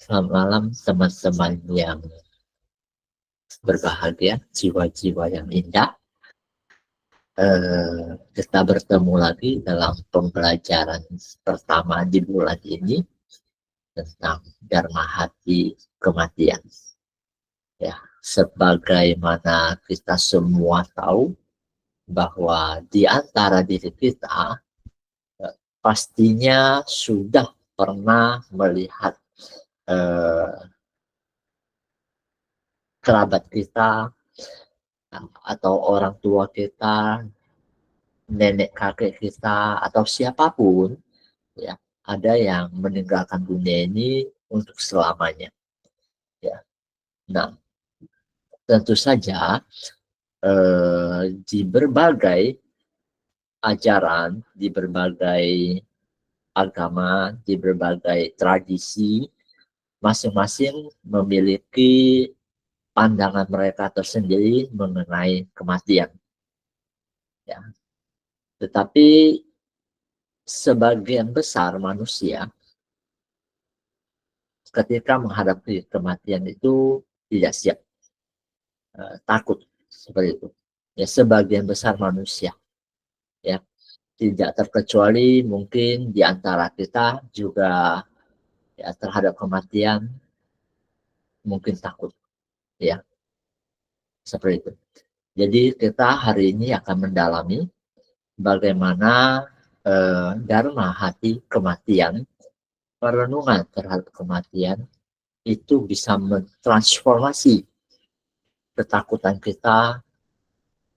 Selamat malam teman-teman yang berbahagia, jiwa-jiwa yang indah. Kita bertemu lagi dalam pembelajaran pertama di bulan ini tentang Dharma Hati Kematian. Ya, sebagaimana kita semua tahu bahwa di antara diri kita pastinya sudah pernah melihat kerabat kita atau orang tua kita, nenek kakek kita, atau siapapun, ya, ada yang meninggalkan dunia ini untuk selamanya. Ya. Nah, tentu saja di berbagai ajaran, di berbagai agama, di berbagai tradisi, masing-masing memiliki pandangan mereka tersendiri mengenai kematian. Ya. Tetapi sebagian besar manusia ketika menghadapi kematian itu tidak siap, takut seperti itu. Ya, sebagian besar manusia, ya, tidak terkecuali mungkin di antara kita juga, ya, terhadap kematian mungkin takut, ya, seperti itu. Jadi kita hari ini akan mendalami bagaimana dharma hati kematian, perenungan terhadap kematian itu bisa mentransformasi ketakutan kita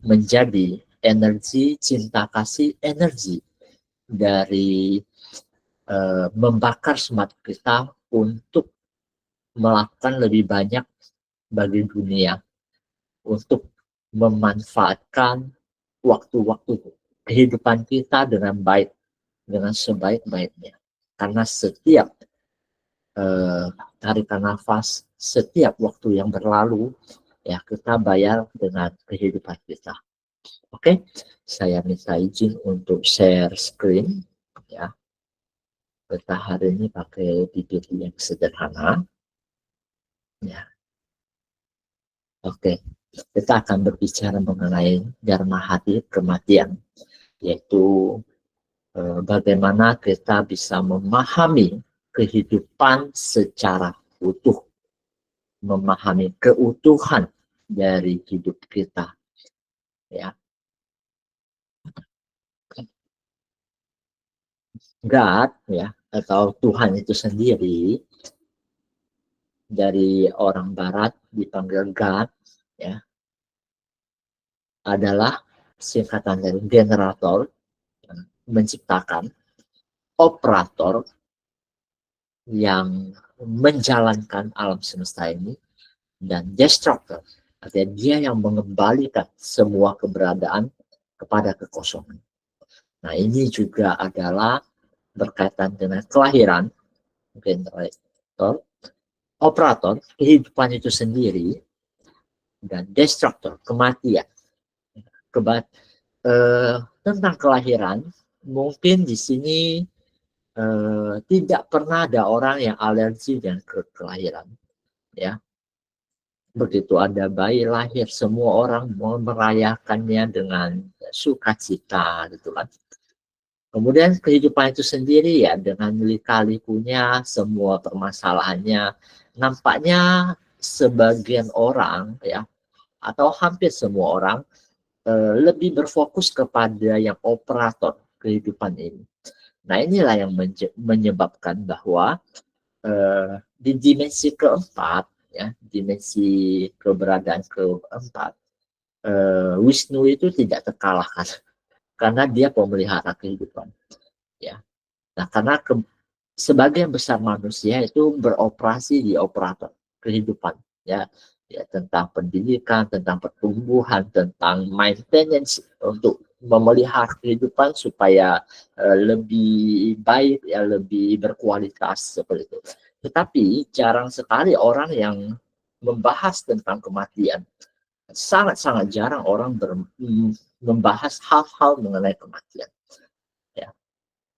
menjadi energi cinta kasih, energi dari membakar semangat kita untuk melakukan lebih banyak bagi dunia, untuk memanfaatkan waktu-waktu kehidupan kita dengan baik, dengan sebaik-baiknya. Karena setiap tarikan nafas, setiap waktu yang berlalu, ya, kita bayar dengan kehidupan kita. Oke, saya minta izin untuk share screen, ya. Kita hari ini pakai PPT yang sederhana, ya. Oke, kita akan berbicara mengenai dharma hati kematian, yaitu bagaimana kita bisa memahami kehidupan secara utuh, memahami keutuhan dari hidup kita, ya. God, ya, atau Tuhan itu sendiri, dari orang barat dipanggil God, ya, adalah singkatan dari generator, menciptakan, operator yang menjalankan alam semesta ini, dan destructor, artinya dia yang mengembalikan semua keberadaan kepada kekosongan. Nah, ini juga adalah berkaitan dengan kelahiran, generator, operator, kehidupan itu sendiri, dan destructor, kematian. Tentang kelahiran, mungkin di sini tidak pernah ada orang yang alergi dengan kelahiran, ya. Begitu ada bayi lahir, semua orang mau merayakannya dengan sukacita, gitu kan. Kemudian kehidupan itu sendiri, ya, dengan lika-likunya, semua permasalahannya, nampaknya sebagian orang, ya, atau hampir semua orang lebih berfokus kepada yang operator kehidupan ini. Nah, inilah yang menyebabkan bahwa di dimensi keempat, ya, dimensi keberadaan keempat, Wisnu itu tidak terkalahkan karena dia pemelihara kehidupan, ya. Nah, karena sebagian besar manusia itu beroperasi di operator kehidupan, ya, ya, tentang pendidikan, tentang pertumbuhan, tentang maintenance untuk memelihara kehidupan supaya lebih baik, ya, lebih berkualitas seperti itu. Tetapi jarang sekali orang yang membahas tentang kematian. Sangat-sangat jarang orang membahas hal-hal mengenai kematian, ya.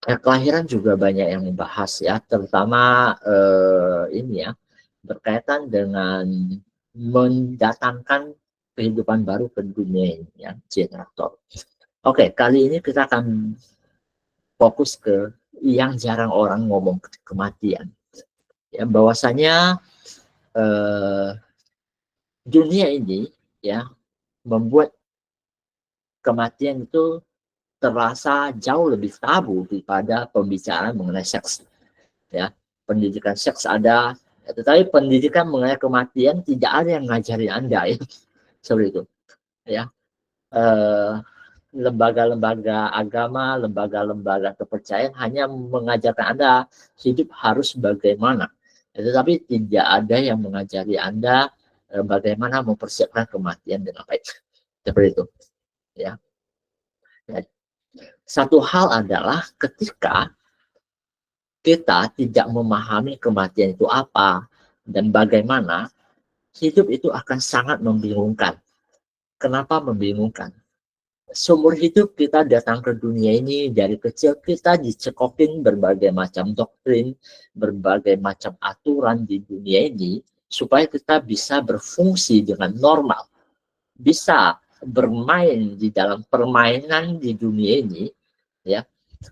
Kelahiran juga banyak yang membahas ya, terutama ini ya, berkaitan dengan mendatangkan kehidupan baru ke dunia ini ya, generator. Oke, kali ini kita akan fokus ke yang jarang orang ngomong, kematian. Ya, bahwasanya dunia ini ya membuat kematian itu terasa jauh lebih tabu daripada pembicaraan mengenai seks. Ya, pendidikan seks ada, ya, tetapi pendidikan mengenai kematian tidak ada yang ngajarin Anda ya, seperti itu. Ya, lembaga-lembaga agama, lembaga-lembaga kepercayaan hanya mengajarkan Anda hidup harus bagaimana, ya, tetapi tidak ada yang mengajari Anda bagaimana mempersiapkan kematian dengan baik. Seperti itu. Ya. Satu hal adalah ketika kita tidak memahami kematian itu apa dan bagaimana, hidup itu akan sangat membingungkan. Kenapa membingungkan? Seumur hidup kita datang ke dunia ini, dari kecil kita dicekokin berbagai macam doktrin, berbagai macam aturan di dunia ini, supaya kita bisa berfungsi dengan normal, bisa bermain di dalam permainan di dunia ini, ya.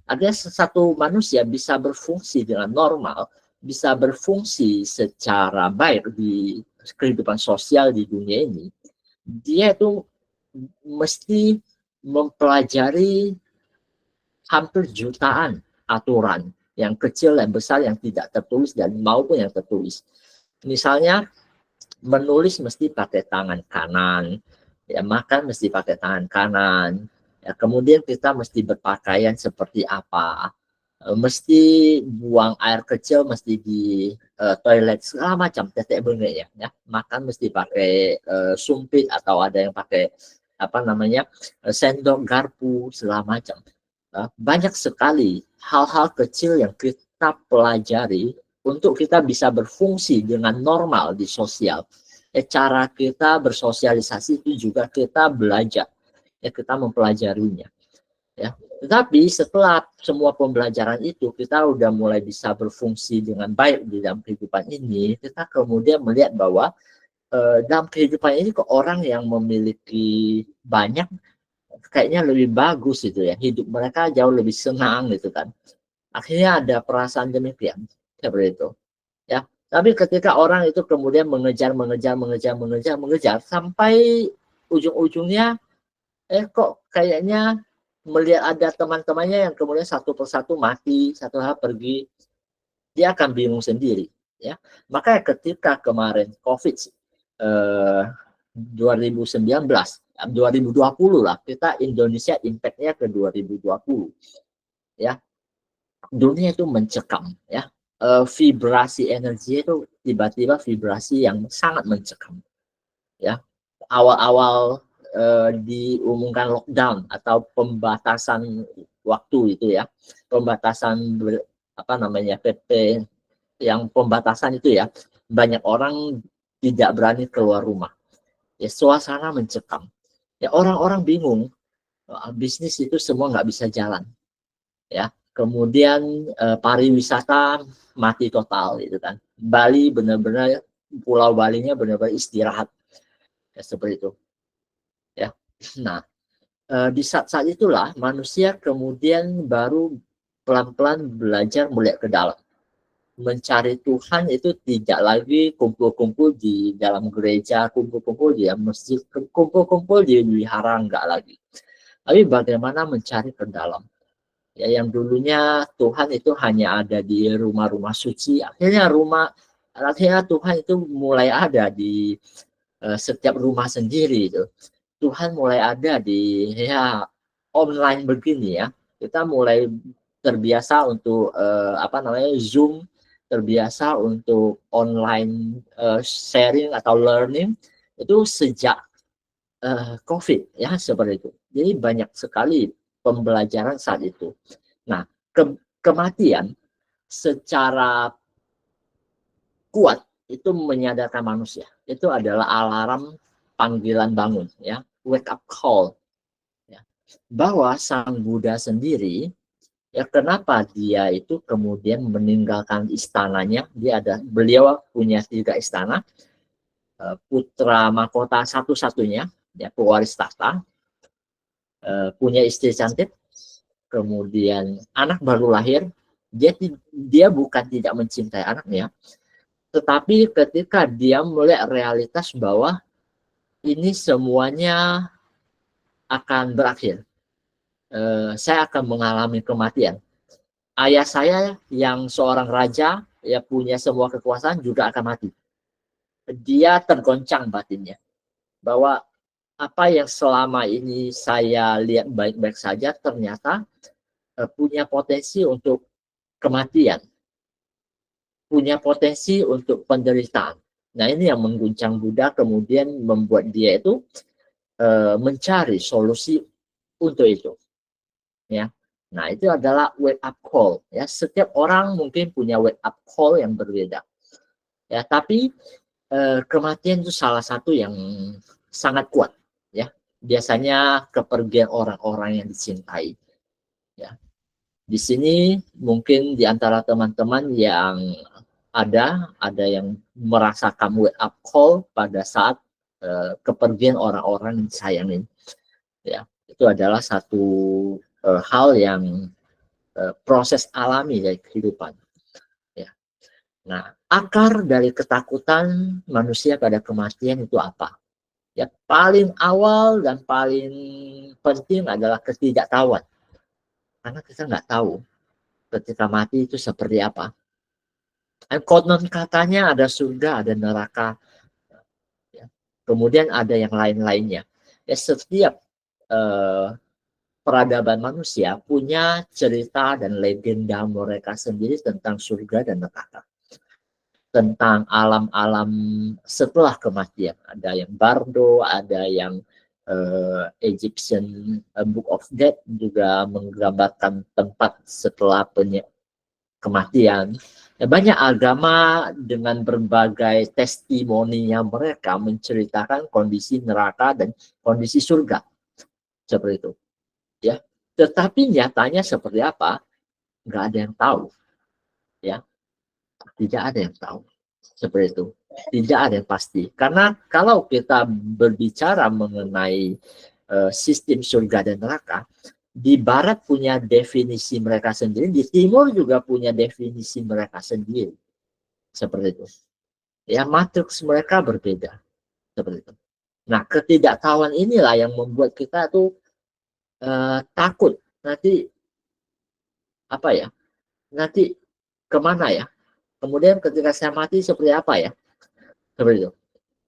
Ada satu manusia bisa berfungsi dengan normal, bisa berfungsi secara baik di kehidupan sosial di dunia ini, dia itu mesti mempelajari hampir jutaan aturan, yang kecil dan besar, yang tidak tertulis dan maupun yang tertulis. Misalnya menulis mesti pakai tangan kanan, ya, makan mesti pakai tangan kanan, ya, kemudian kita mesti berpakaian seperti apa, mesti buang air kecil mesti di toilet, segala macam tetek bengek ya, makan mesti pakai sumpit atau ada yang pakai apa namanya sendok garpu segala macam. Banyak sekali hal-hal kecil yang kita pelajari untuk kita bisa berfungsi dengan normal di sosial. Cara kita bersosialisasi itu juga kita belajar, ya, kita mempelajarinya. Ya. Tetapi setelah semua pembelajaran itu kita udah mulai bisa berfungsi dengan baik di dalam kehidupan ini, kita kemudian melihat bahwa dalam kehidupan ini kok orang yang memiliki banyak kayaknya lebih bagus itu ya, hidup mereka jauh lebih senang gitu kan. Akhirnya ada perasaan demikian seperti itu. Ya, tapi ketika orang itu kemudian mengejar sampai ujung-ujungnya kok kayaknya melihat ada teman-temannya yang kemudian satu persatu mati, satu hal pergi, dia akan bingung sendiri. Ya, maka ketika kemarin COVID 2019, 2020 lah, kita Indonesia impact-nya ke 2020. Ya, dunia itu mencekam. Ya, vibrasi energi itu tiba-tiba vibrasi yang sangat mencekam. Ya, awal-awal diumumkan lockdown atau pembatasan waktu itu ya, pembatasan apa namanya PP yang pembatasan itu ya, banyak orang tidak berani keluar rumah. Ya, suasana mencekam. Ya, orang-orang bingung, bisnis itu semua nggak bisa jalan. Ya, kemudian pariwisata mati total gitu kan. Bali benar-benar, Pulau Balinya benar-benar istirahat. Ya, seperti itu. Ya. Nah, di saat-saat itulah manusia kemudian baru pelan-pelan belajar melihat ke dalam. Mencari Tuhan itu tidak lagi kumpul-kumpul di dalam gereja, kumpul-kumpul di masjid, kumpul-kumpul di wihara, enggak lagi. Tapi bagaimana mencari ke dalam. Ya, yang dulunya Tuhan itu hanya ada di rumah-rumah suci, akhirnya Tuhan itu mulai ada di setiap rumah sendiri itu. Tuhan mulai ada di ya online begini ya. Kita mulai terbiasa untuk apa namanya Zoom, terbiasa untuk online sharing atau learning itu sejak COVID ya, seperti itu. Jadi banyak sekali pembelajaran saat itu. Nah, kematian secara kuat itu menyadarkan manusia. Itu adalah alarm panggilan bangun ya, wake up call ya. Bahwa Sang Buddha sendiri Ya, kenapa dia itu kemudian meninggalkan istananya? Beliau punya 3 istana, putra mahkota satu-satunya, ya, pewaris tahta, punya istri cantik, kemudian anak baru lahir. Dia bukan tidak mencintai anaknya, tetapi ketika dia melihat realitas bahwa ini semuanya akan berakhir, saya akan mengalami kematian. Ayah saya yang seorang raja, ya, punya semua kekuasaan, juga akan mati. Dia tergoncang batinnya bahwa apa yang selama ini saya lihat baik-baik saja ternyata punya potensi untuk kematian, punya potensi untuk penderitaan. Nah, ini yang mengguncang Buddha, kemudian membuat dia itu mencari solusi untuk itu, ya. Nah, itu adalah wake up call, ya. Setiap orang mungkin punya wake up call yang berbeda, ya. Tapi kematian itu salah satu yang sangat kuat, ya. Biasanya kepergian orang-orang yang dicintai, ya. Di sini mungkin di antara teman-teman yang ada yang merasakan wake up call pada saat kepergian orang-orang yang disayangin, ya. Itu adalah satu hal yang proses alami dari kehidupan, ya. Nah, akar dari ketakutan manusia pada kematian itu apa? Ya, paling awal dan paling penting adalah ketidaktahuan. Karena kita nggak tahu ketika mati itu seperti apa. Konon katanya ada surga, ada neraka, ya. Kemudian ada yang lain-lainnya. Ya, setiap eh, peradaban manusia punya cerita dan legenda mereka sendiri tentang surga dan neraka, tentang alam-alam setelah kematian. Ada yang Bardo, ada yang Egyptian Book of Death juga menggambarkan tempat setelah kematian. Ya, banyak agama dengan berbagai testimoninya mereka menceritakan kondisi neraka dan kondisi surga seperti itu, ya. Tetapi nyatanya seperti apa? Nggak ada yang tahu, ya. Tidak ada yang tahu seperti itu. Tidak ada yang pasti. Karena kalau kita berbicara mengenai sistem surga dan neraka, di barat punya definisi mereka sendiri, di timur juga punya definisi mereka sendiri. Seperti itu. Ya, matriks mereka berbeda. Seperti itu. Nah, ketidaktahuan inilah yang membuat kita tuh takut. Nanti apa ya? Nanti kemana ya? Kemudian ketika saya mati seperti apa ya? Seperti itu.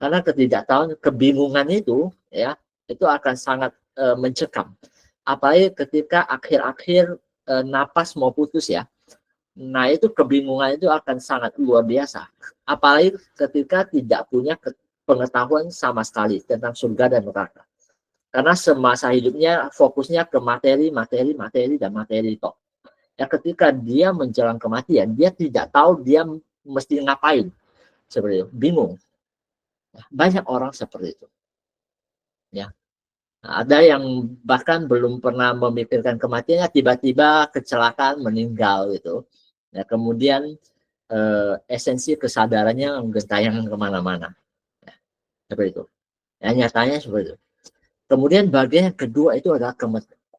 Karena ketidaktahuan, kebingungan itu, ya, itu akan sangat mencekam. Apalagi ketika akhir-akhir napas mau putus, ya. Nah, itu kebingungan itu akan sangat luar biasa. Apalagi ketika tidak punya pengetahuan sama sekali tentang surga dan neraka. Karena semasa hidupnya fokusnya ke materi, materi, materi, dan materi toh. Ya, ketika dia menjelang kematian, dia tidak tahu dia mesti ngapain. Seperti itu, bingung. Banyak orang seperti itu, ya. Nah, ada yang bahkan belum pernah memikirkan kematiannya, tiba-tiba kecelakaan meninggal gitu. Ya, kemudian esensi kesadarannya menggentayangan kemana-mana, ya, seperti itu. Ya, nyatanya seperti itu. Kemudian bagian yang kedua itu adalah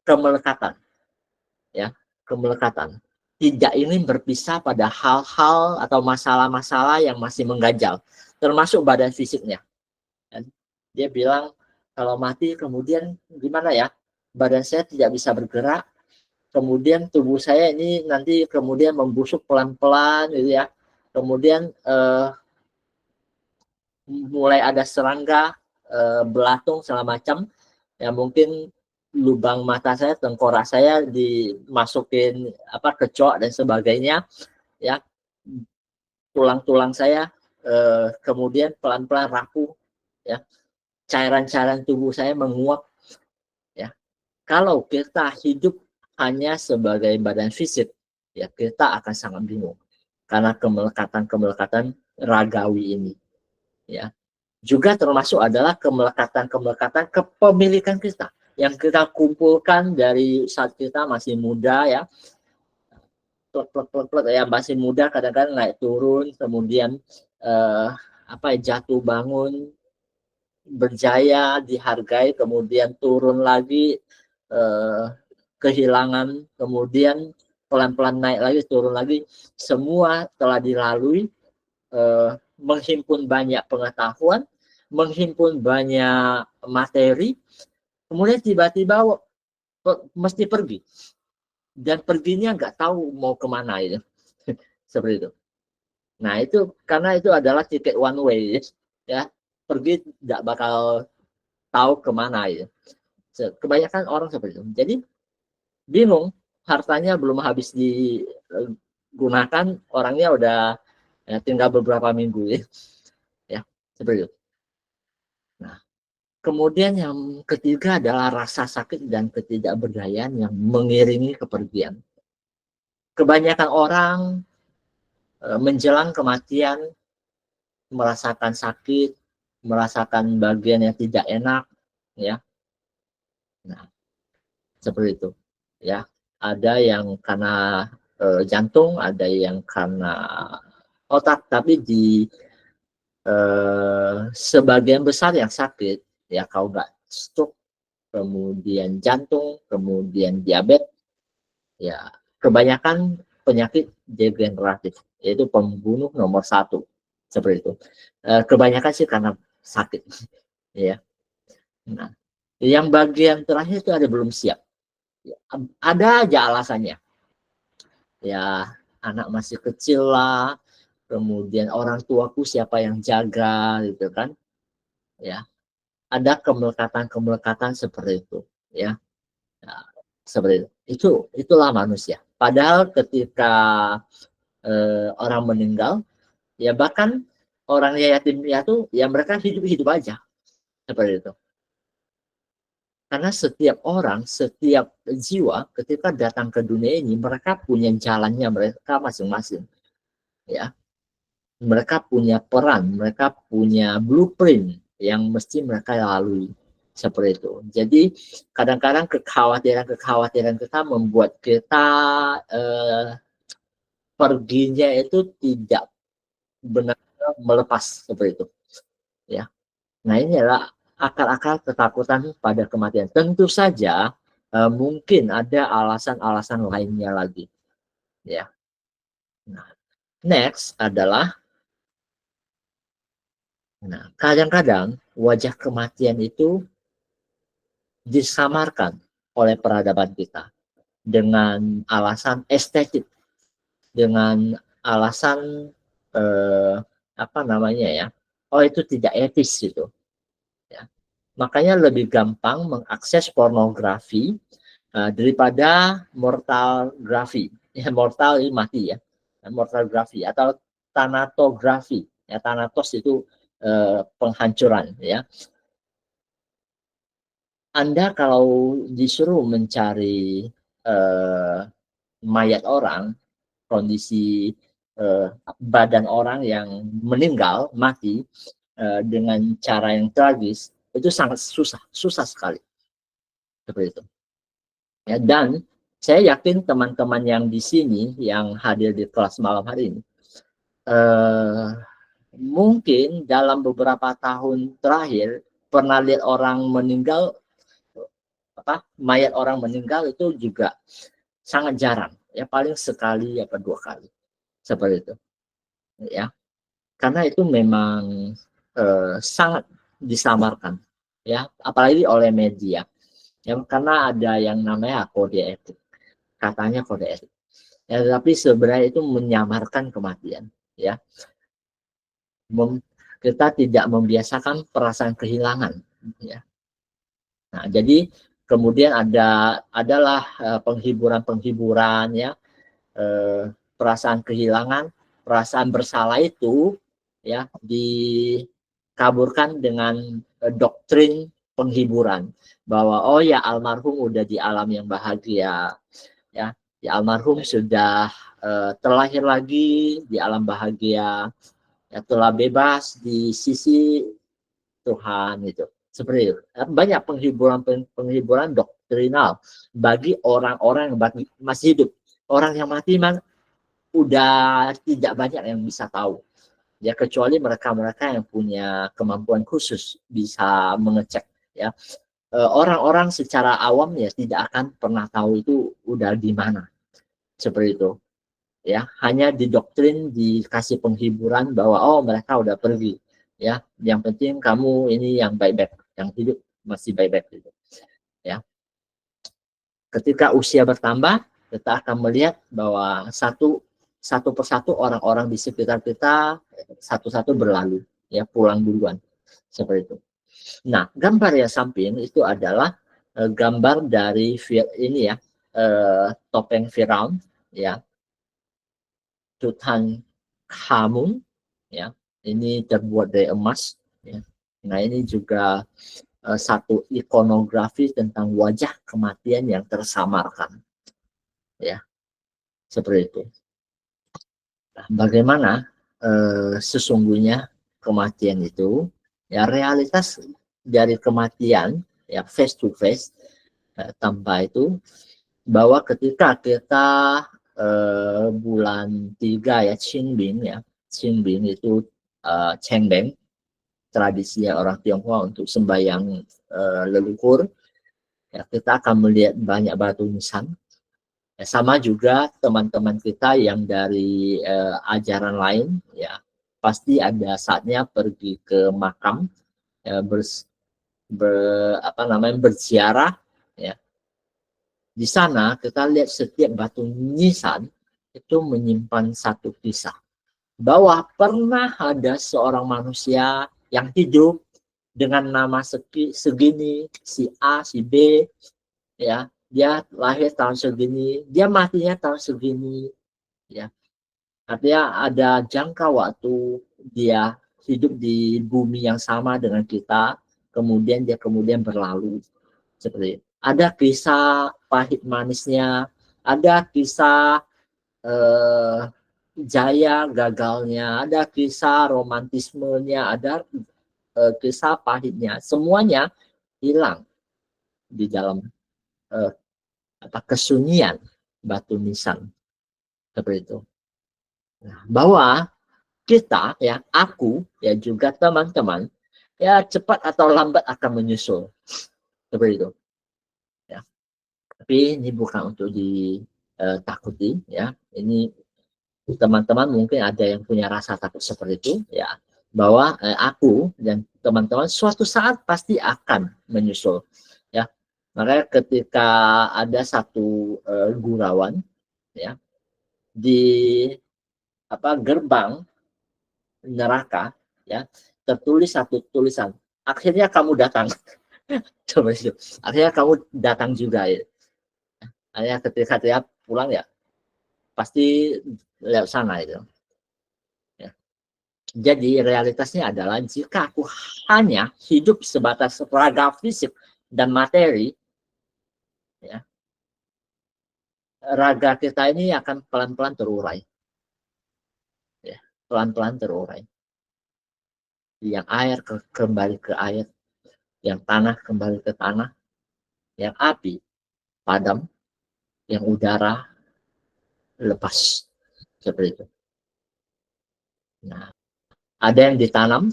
kemelekatan, ya, kemelekatan. Tidak ingin berpisah pada hal-hal atau masalah-masalah yang masih mengganjal, termasuk badan fisiknya. Dia bilang kalau mati kemudian gimana ya, badan saya tidak bisa bergerak, kemudian tubuh saya ini nanti kemudian membusuk pelan-pelan gitu ya, kemudian mulai ada serangga, belatung segala macam, ya mungkin lubang mata saya, tengkorak saya dimasukin kecoak dan sebagainya, ya, tulang-tulang saya kemudian pelan-pelan rapuh, ya, cairan-cairan tubuh saya menguap, ya. Kalau kita hidup hanya sebagai badan fisik, ya kita akan sangat bingung karena kemelekatan ragawi ini, ya. Juga termasuk adalah kemelekatan kepemilikan kita yang kita kumpulkan dari saat kita masih muda, ya. plek, ya masih muda kadang-kadang naik turun, kemudian jatuh bangun, berjaya, dihargai, kemudian turun lagi, kehilangan, kemudian pelan-pelan naik lagi, turun lagi, semua telah dilalui, menghimpun banyak pengetahuan, menghimpun banyak materi, kemudian tiba-tiba mesti pergi, dan perginya nggak tahu mau kemana itu. Seperti itu. Nah itu karena itu adalah tiket one way, ya, pergi tidak bakal tahu kemana ya. Kebanyakan orang seperti itu. Jadi bingung, hartanya belum habis digunakan, orangnya udah ya, tinggal beberapa minggu ya. Ya, seperti itu. Nah, kemudian yang ketiga adalah rasa sakit dan ketidakberdayaan yang mengiringi kepergian. Kebanyakan orang menjelang kematian merasakan sakit, merasakan bagian yang tidak enak, ya. Nah, seperti itu, ya. Ada yang karena jantung, ada yang karena otak, tapi di sebagian besar yang sakit, ya kalau nggak stroke, kemudian jantung, kemudian diabetes, ya kebanyakan penyakit degeneratif, yaitu pembunuh nomor 1, seperti itu. Kebanyakan sih karena sakit, ya. Nah, yang bagian terakhir itu ada belum siap. Ada aja alasannya. Ya, anak masih kecil lah, kemudian orang tuaku siapa yang jaga, gitu kan. Ya, ada kemelekatan seperti itu, ya. Nah, seperti itu. Itulah manusia. Padahal ketika orang meninggal, ya bahkan orang yatim piatu, ya mereka hidup aja, seperti itu. Karena setiap orang, setiap jiwa ketika datang ke dunia ini, mereka punya jalannya mereka masing-masing. Ya, mereka punya peran, mereka punya blueprint yang mesti mereka lalui, seperti itu. Jadi kadang-kadang kekhawatiran kita membuat kita perginya itu tidak benar-benar melepas, seperti itu. Ya, nah ini adalah akar-akar ketakutan pada kematian. Tentu saja mungkin ada alasan-alasan lainnya lagi. Ya. Nah, next adalah, nah, kadang-kadang wajah kematian itu disamarkan oleh peradaban kita dengan alasan estetik, dengan alasan apa namanya ya? Oh itu tidak etis gitu. Ya. Makanya lebih gampang mengakses pornografi daripada mortalgrafi. Ya, mortal itu mati ya. Mortalgrafi atau thanatografi. Ya, thanatos itu penghancuran ya. Anda kalau disuruh mencari mayat orang, kondisi badan orang yang meninggal, mati dengan cara yang tragis, itu sangat susah sekali. Seperti itu. Ya, dan saya yakin teman-teman yang di sini yang hadir di kelas malam hari ini mungkin dalam beberapa tahun terakhir pernah lihat orang meninggal, mayat orang meninggal itu juga sangat jarang, ya paling sekali apa 2 kali, seperti itu, ya. Karena itu memang sangat disamarkan, ya, apalagi oleh media, ya, karena ada yang namanya kode etik, katanya kode etik. Ya, tapi sebenarnya itu menyamarkan kematian, ya. Kita tidak membiasakan perasaan kehilangan, ya. Nah, jadi kemudian adalah penghiburan ya, perasaan kehilangan, perasaan bersalah itu ya dikaburkan dengan doktrin penghiburan bahwa oh ya almarhum udah di alam yang bahagia, ya, ya almarhum sudah terlahir lagi di alam bahagia, ya telah bebas di sisi Tuhan itu. Seperti itu. Banyak penghiburan doktrinal bagi orang-orang yang masih hidup. Orang yang mati udah tidak banyak yang bisa tahu. Ya, kecuali mereka-mereka yang punya kemampuan khusus bisa mengecek, ya. Orang-orang secara awam ya tidak akan pernah tahu itu udah di mana, seperti itu, ya. Hanya didoktrin, dikasih penghiburan bahwa oh mereka udah pergi, ya. Yang penting kamu ini yang baik-baik, yang hidup masih baik-baik gitu, ya. Ketika usia bertambah, kita akan melihat bahwa satu persatu orang-orang di sekitar kita satu-satu berlalu, ya, pulang duluan, seperti itu. Nah, gambar yang samping itu adalah gambar dari ini ya, topeng Firaun, ya, Tutankhamun, ya. Ini terbuat dari emas, ya. Nah, ini juga satu ikonografi tentang wajah kematian yang tersamarkan, ya, seperti itu. Nah, bagaimana sesungguhnya kematian itu? Ya, realitas dari kematian, ya, face to face, tanpa itu, bahwa ketika kita bulan 3 ya, Qingbin, ya, Qingbin itu Cengbeng, tradisi orang Tionghoa untuk sembahyang leluhur, ya, kita akan melihat banyak batu nisan. Ya, sama juga teman-teman kita yang dari ajaran lain, ya, pasti ada saatnya pergi ke makam, ya, berziarah, ya. Di sana kita lihat setiap batu nisan itu menyimpan satu kisah, bahwa pernah ada seorang manusia yang hidup dengan nama segini, si A, si B, ya, dia lahir tahun segini, dia matinya tahun segini, ya. Artinya ada jangka waktu dia hidup di bumi yang sama dengan kita, kemudian dia berlalu, seperti itu. Ada kisah pahit manisnya, ada kisah jaya gagalnya, ada kisah romantismenya, ada kisah pahitnya, semuanya hilang di dalam kesunyian batu nisan, seperti itu. Nah, bahwa kita, ya, aku, ya, juga teman-teman, ya, cepat atau lambat akan menyusul, seperti itu, ya. Tapi ini bukan untuk ditakuti, ya. Ini teman-teman mungkin ada yang punya rasa takut seperti itu, ya, bahwa aku dan teman-teman suatu saat pasti akan menyusul, ya. Makanya ketika ada satu gurauan, ya, di gerbang neraka, ya, tertulis satu tulisan, akhirnya kamu datang. Coba itu, akhirnya kamu datang juga, ya. Akhirnya ketika dia pulang, ya, pasti lewat sana itu, ya. Jadi realitasnya adalah jika aku hanya hidup sebatas raga fisik dan materi, ya, raga kita ini akan pelan-pelan terurai, ya, pelan-pelan terurai. Yang air kembali ke air, yang tanah kembali ke tanah, yang api padam, yang udara lepas, seperti itu. Nah, ada yang ditanam,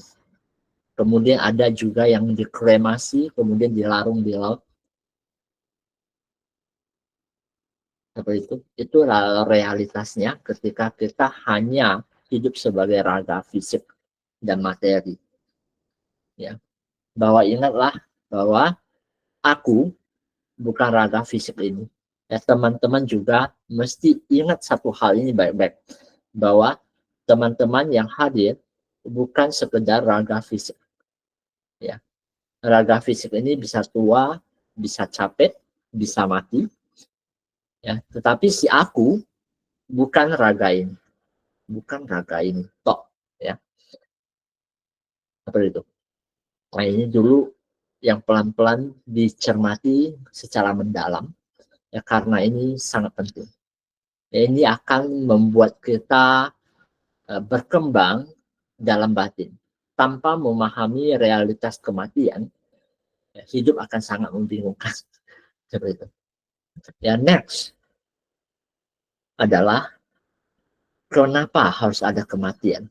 kemudian ada juga yang dikremasi, kemudian dilarung di laut, seperti itu. Itulah realitasnya ketika kita hanya hidup sebagai raga fisik dan materi, ya. Bahwa ingatlah bahwa aku bukan raga fisik ini. Ya, teman-teman juga mesti ingat satu hal ini baik-baik, bahwa teman-teman yang hadir bukan sekedar raga fisik, ya. Raga fisik ini bisa tua, bisa capek, bisa mati, ya. Tetapi si aku bukan raga ini, tok, ya, seperti itu. Nah, ini dulu yang pelan-pelan dicermati secara mendalam, ya, karena ini sangat penting. Ya, ini akan membuat kita berkembang dalam batin. Tanpa memahami realitas kematian, ya, hidup akan sangat membingungkan. Seperti itu. Ya, next adalah Kenapa harus ada kematian?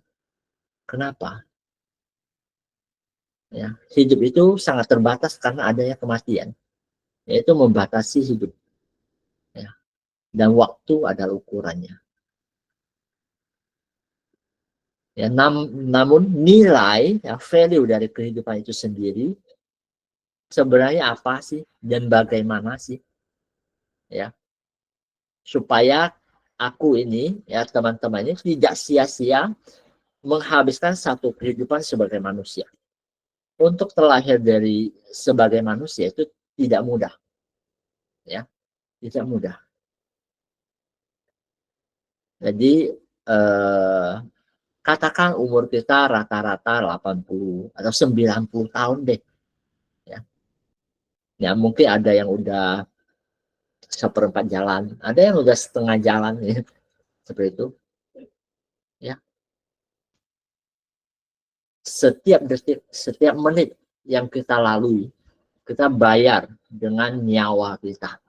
Kenapa? Ya, hidup itu sangat terbatas karena adanya kematian, yaitu membatasi hidup. Ya, dan waktu adalah ukurannya. Ya, namun nilai, ya, value dari kehidupan itu sendiri sebenarnya apa sih dan bagaimana sih, ya, supaya aku ini, ya, teman-teman ini tidak sia-sia menghabiskan satu kehidupan sebagai manusia. Untuk terlahir dari sebagai manusia itu tidak mudah, ya, tidak mudah. Jadi katakan umur kita rata-rata 80 atau 90 tahun deh, ya. Ya mungkin ada yang udah seperempat jalan, ada yang udah setengah jalan, ya, seperti itu, ya. Setiap detik, setiap menit yang kita lalui, kita bayar dengan nyawa kita,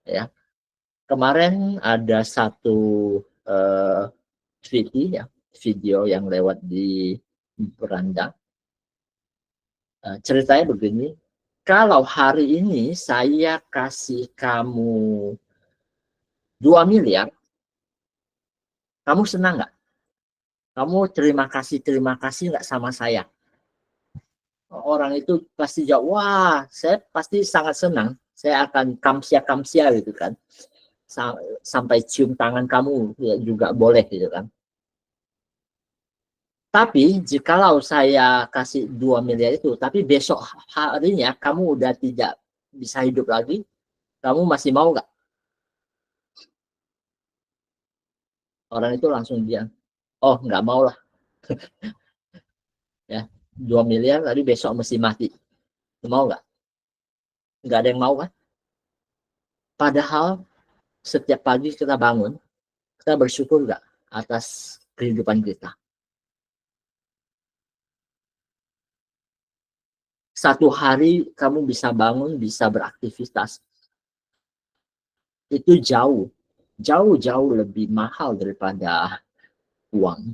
ya. Kemarin ada satu uh, video yang lewat di beranda. Ceritanya begini, kalau hari ini saya kasih kamu 2 miliar, kamu senang nggak? Kamu terima kasih nggak sama saya? Orang itu pasti jawab, wah, saya pasti sangat senang. Saya akan kamsia gitu kan. Sampai cium tangan kamu ya juga boleh gitu kan. Tapi jikalau saya kasih 2 miliar itu, tapi besok harinya kamu udah tidak bisa hidup lagi, kamu masih mau nggak? Orang itu langsung bilang, oh nggak mau lah, ya, 2 miliar tadi besok mesti mati, mau nggak? Nggak ada yang mau kan? Padahal setiap pagi kita bangun, kita bersyukur nggak atas kehidupan kita? Satu hari kamu bisa bangun, bisa beraktivitas, itu jauh lebih mahal daripada uang.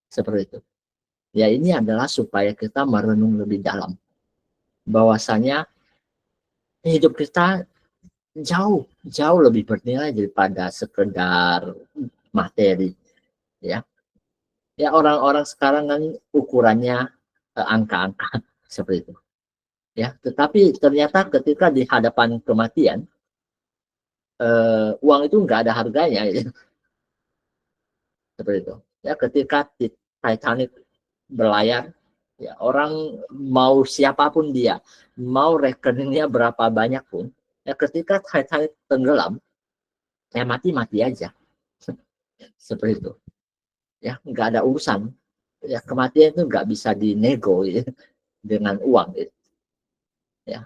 Seperti itu. Ya ini adalah supaya kita merenung lebih dalam. Bahwasanya hidup kita jauh lebih bernilai daripada sekedar materi, ya. Ya orang-orang sekarang kan ukurannya angka-angka seperti itu, ya. Tetapi ternyata ketika di hadapan kematian, uang itu nggak ada harganya, gitu. Seperti itu. Ya ketika Titanic berlayar, ya orang mau siapapun dia, mau rekeningnya berapa banyak pun, ya ketika Titanic tenggelam, ya mati aja, seperti itu. Ya nggak ada urusan. Ya kematian itu nggak bisa dinego, ya, dengan uang, ya.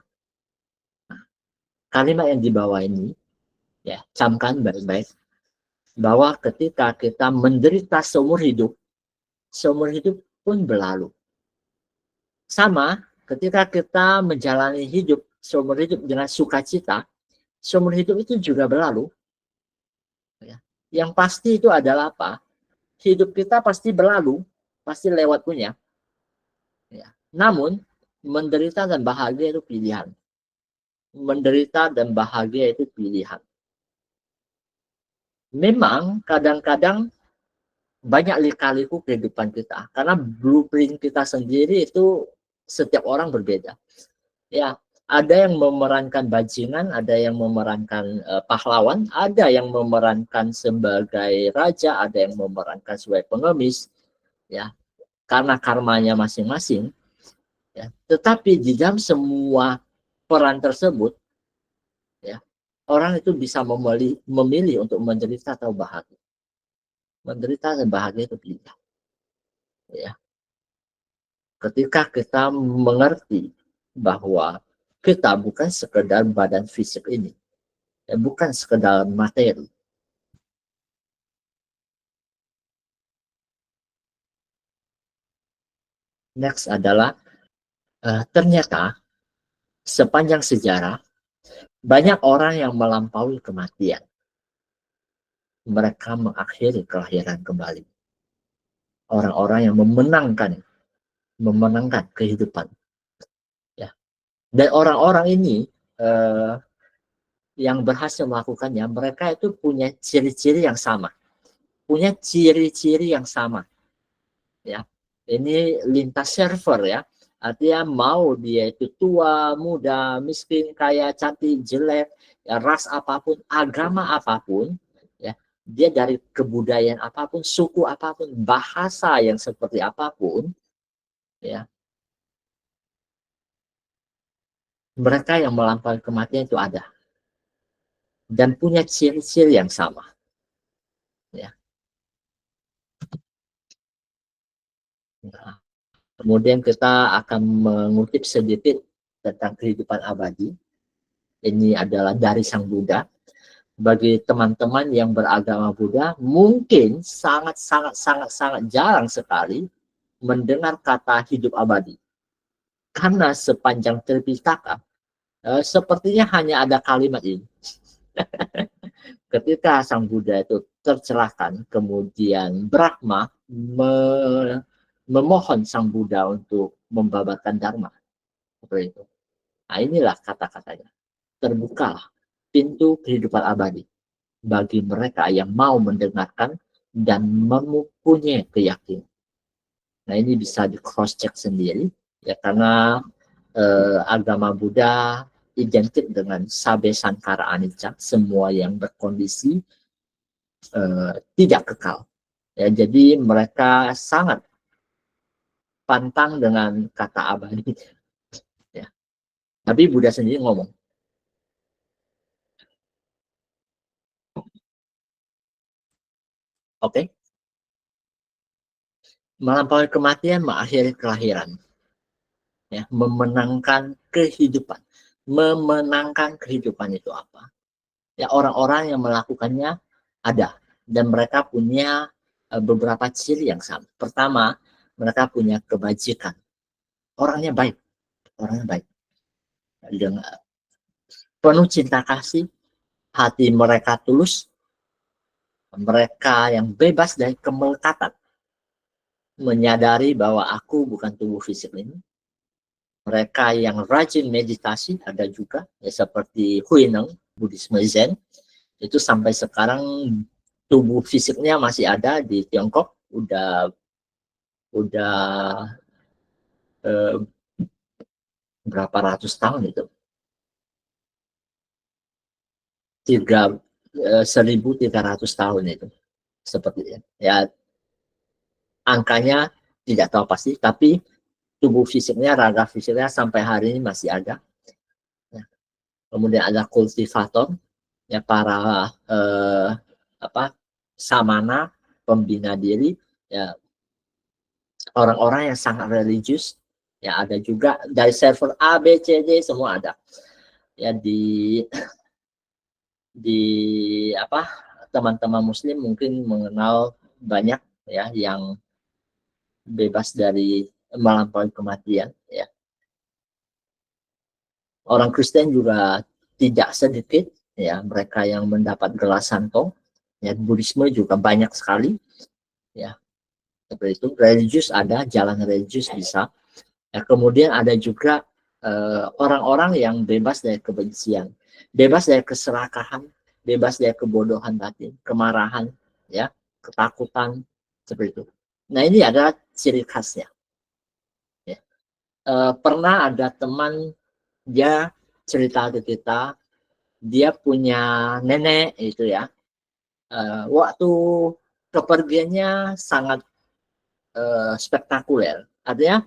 Kalimat yang dibawa ini, ya, camkan baik-baik bahwa ketika kita menderita seumur hidup pun berlalu. Sama ketika kita menjalani hidup seumur hidup dengan sukacita, seumur hidup itu juga berlalu. Ya. Yang pasti itu adalah apa? Hidup kita pasti berlalu, pasti lewat punya. Ya. Namun menderita dan bahagia itu pilihan. Menderita dan bahagia itu pilihan. Memang kadang-kadang banyak lika-liku kehidupan kita karena blueprint kita sendiri itu setiap orang berbeda, ya. Ada yang memerankan bajingan, ada yang memerankan pahlawan, ada yang memerankan sebagai raja, ada yang memerankan sebagai pengemis, ya, karena karmanya masing-masing, ya. Tetapi di dalam semua peran tersebut, ya, orang itu bisa memilih untuk menderita atau bahagia. Menderita dan bahagia itu pilihan, ya. Ketika kita mengerti bahwa kita bukan sekedar badan fisik ini, ya, bukan sekedar materi. Next adalah ternyata sepanjang sejarah banyak orang yang melampaui kematian. mereka mengakhiri kelahiran kembali. Orang-orang yang memenangkan kehidupan. Ya. Dan orang-orang ini yang berhasil melakukannya, mereka itu punya ciri-ciri yang sama. Punya ciri-ciri yang sama. Ya. Ini lintas server ya. Artinya mau dia itu tua, muda, miskin, kaya, cantik, jelek, ya, ras apapun, agama apapun, ya, dia dari kebudayaan apapun, suku apapun, bahasa yang seperti apapun, ya, mereka yang melampaui kematian itu ada dan punya ciri-ciri yang sama. Ya. Nah, kemudian kita akan mengutip sedikit tentang kehidupan abadi. Ini adalah dari Sang Buddha. Bagi teman-teman yang beragama Buddha, mungkin sangat jarang sekali mendengar kata hidup abadi. Karena sepanjang Tripitaka, sepertinya hanya ada kalimat ini. Ketika Sang Buddha itu tercerahkan, kemudian Brahma memohon Sang Buddha untuk membabarkan Dharma. Seperti itu. Nah, inilah kata-katanya. Terbukalah pintu kehidupan abadi bagi mereka yang mau mendengarkan dan mempunyai keyakinan. Nah, ini bisa di cross check sendiri ya, karena agama Buddha identik dengan sabe sankara anicca, semua yang berkondisi tidak kekal. Ya, jadi mereka sangat pantang dengan kata abadi. Ya. Tapi Buddha sendiri ngomong, oke, okay? Melampaui kematian, mengakhiri kelahiran. Ya, memenangkan kehidupan. Memenangkan kehidupan itu apa? Ya, orang-orang yang melakukannya ada dan mereka punya beberapa ciri yang sama. Pertama, mereka punya kebajikan. Orangnya baik. Dengan penuh cinta kasih, hati mereka tulus, mereka yang bebas dari kemelekatan, menyadari bahwa aku bukan tubuh fisik ini. Mereka yang rajin meditasi ada juga, ya, seperti Huineng, Buddhisme Zen, itu sampai sekarang tubuh fisiknya masih ada di Tiongkok, udah eh, berapa ratus tahun itu, 1.300 tahun itu, seperti itu. Ya, angkanya tidak tahu pasti, tapi tubuh fisiknya, raga fisiknya sampai hari ini masih ada. Ya. Kemudian ada kultivator, ya, para samana, pembina diri, ya, orang-orang yang sangat religius, ya, ada juga dari server A, B, C, D semua ada. Ya, di teman-teman Muslim mungkin mengenal banyak ya yang bebas dari melampaui kematian. Ya, orang Kristen juga tidak sedikit ya mereka yang mendapat gelar santo. Ya, Buddhisme juga banyak sekali. Ya, seperti itu. Religius ada, jalan religius bisa. Ya, kemudian ada juga orang-orang yang bebas dari kebencian, bebas dari keserakahan, bebas dari kebodohan batin, kemarahan, ya, ketakutan, seperti itu. Nah, ini adalah ciri khasnya. Ya. Pernah ada teman dia cerita ke kita, dia punya nenek itu ya, waktu kepergiannya sangat spektakuler. Artinya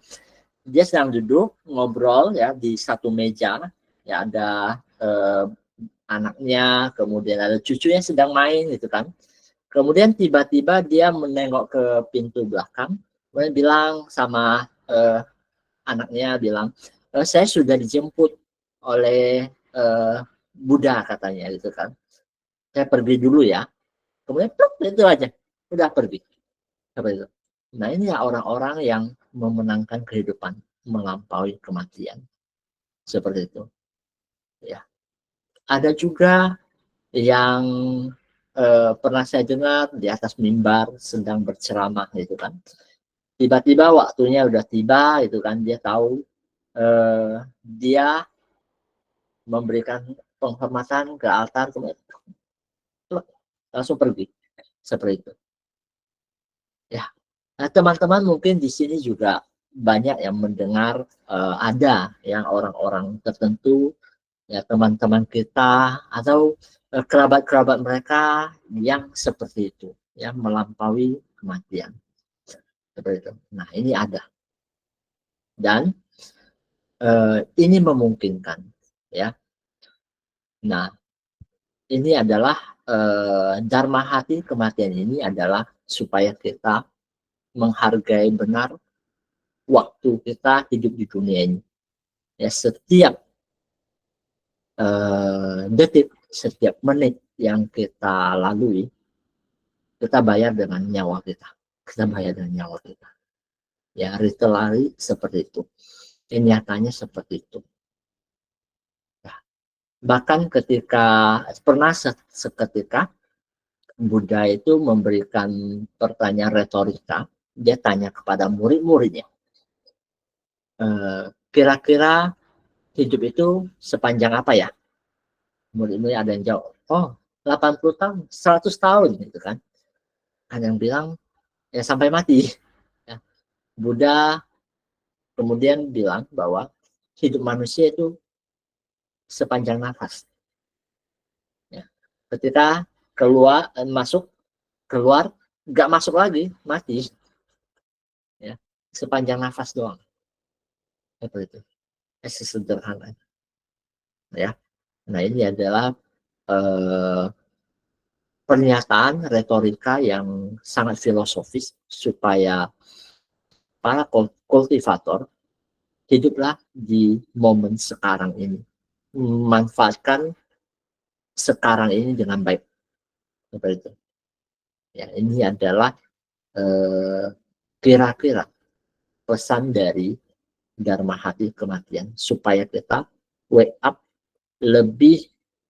dia sedang duduk ngobrol ya di satu meja, ya ada anaknya, kemudian ada cucunya sedang main gitu kan. Kemudian tiba-tiba dia menengok ke pintu belakang, kemudian bilang sama anaknya, bilang, saya sudah dijemput oleh Buddha katanya gitu kan. Saya pergi dulu ya. Kemudian itu aja, udah pergi. Seperti itu. Nah, ini ya orang-orang yang memenangkan kehidupan melampaui kematian. Seperti itu. Ya. Ada juga yang pernah saya dengar di atas mimbar sedang berceramah gitu kan. Tiba-tiba waktunya udah tiba gitu kan, dia tahu dia memberikan penghormatan ke altar, langsung pergi seperti itu. Ya, nah, teman-teman mungkin di sini juga banyak yang mendengar ada yang orang-orang tertentu, ya teman-teman kita atau kerabat-kerabat mereka yang seperti itu, yang melampaui kematian seperti itu. Nah ini ada dan ini memungkinkan, ya. Nah ini adalah dharma hati kematian ini adalah supaya kita menghargai benar waktu kita hidup di dunia ini. Ya, setiap detik, setiap menit yang kita lalui, kita bayar dengan nyawa kita. Kita bayar dengan nyawa kita. Ya, literally seperti itu. Ini nyatanya seperti itu. Ya. Bahkan ketika pernah seketika Buddha itu memberikan pertanyaan retorika, dia tanya kepada murid-muridnya, kira-kira hidup itu sepanjang apa ya? Murid-murid ada yang jawab, oh 80 tahun, 100 tahun gitu kan. Ada yang bilang ya sampai mati. Ya. Buddha kemudian bilang bahwa hidup manusia itu sepanjang nafas. Ya. Ketika keluar, masuk, keluar, nggak masuk lagi, mati. Ya. Sepanjang nafas doang. Seperti itu. Sederhana. Ya. Nah ini adalah pernyataan retorika yang sangat filosofis supaya para kultivator hiduplah di momen sekarang ini, memanfaatkan sekarang ini dengan baik. Seperti itu. Ya, ini adalah kira-kira pesan dari Dharma Hati Kematian supaya kita wake up, lebih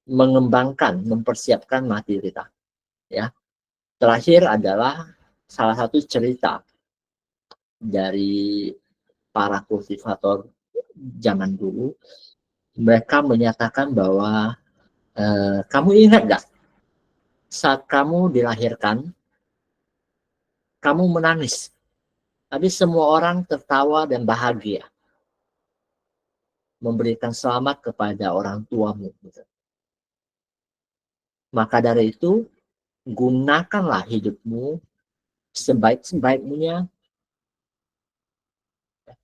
mengembangkan, mempersiapkan mati kita. Ya, terakhir adalah salah satu cerita dari para kultivator zaman dulu. Mereka menyatakan bahwa kamu ingat gak saat kamu dilahirkan, kamu menangis, tapi semua orang tertawa dan bahagia, memberikan selamat kepada orang tuamu. Maka dari itu, gunakanlah hidupmu sebaik-baiknya,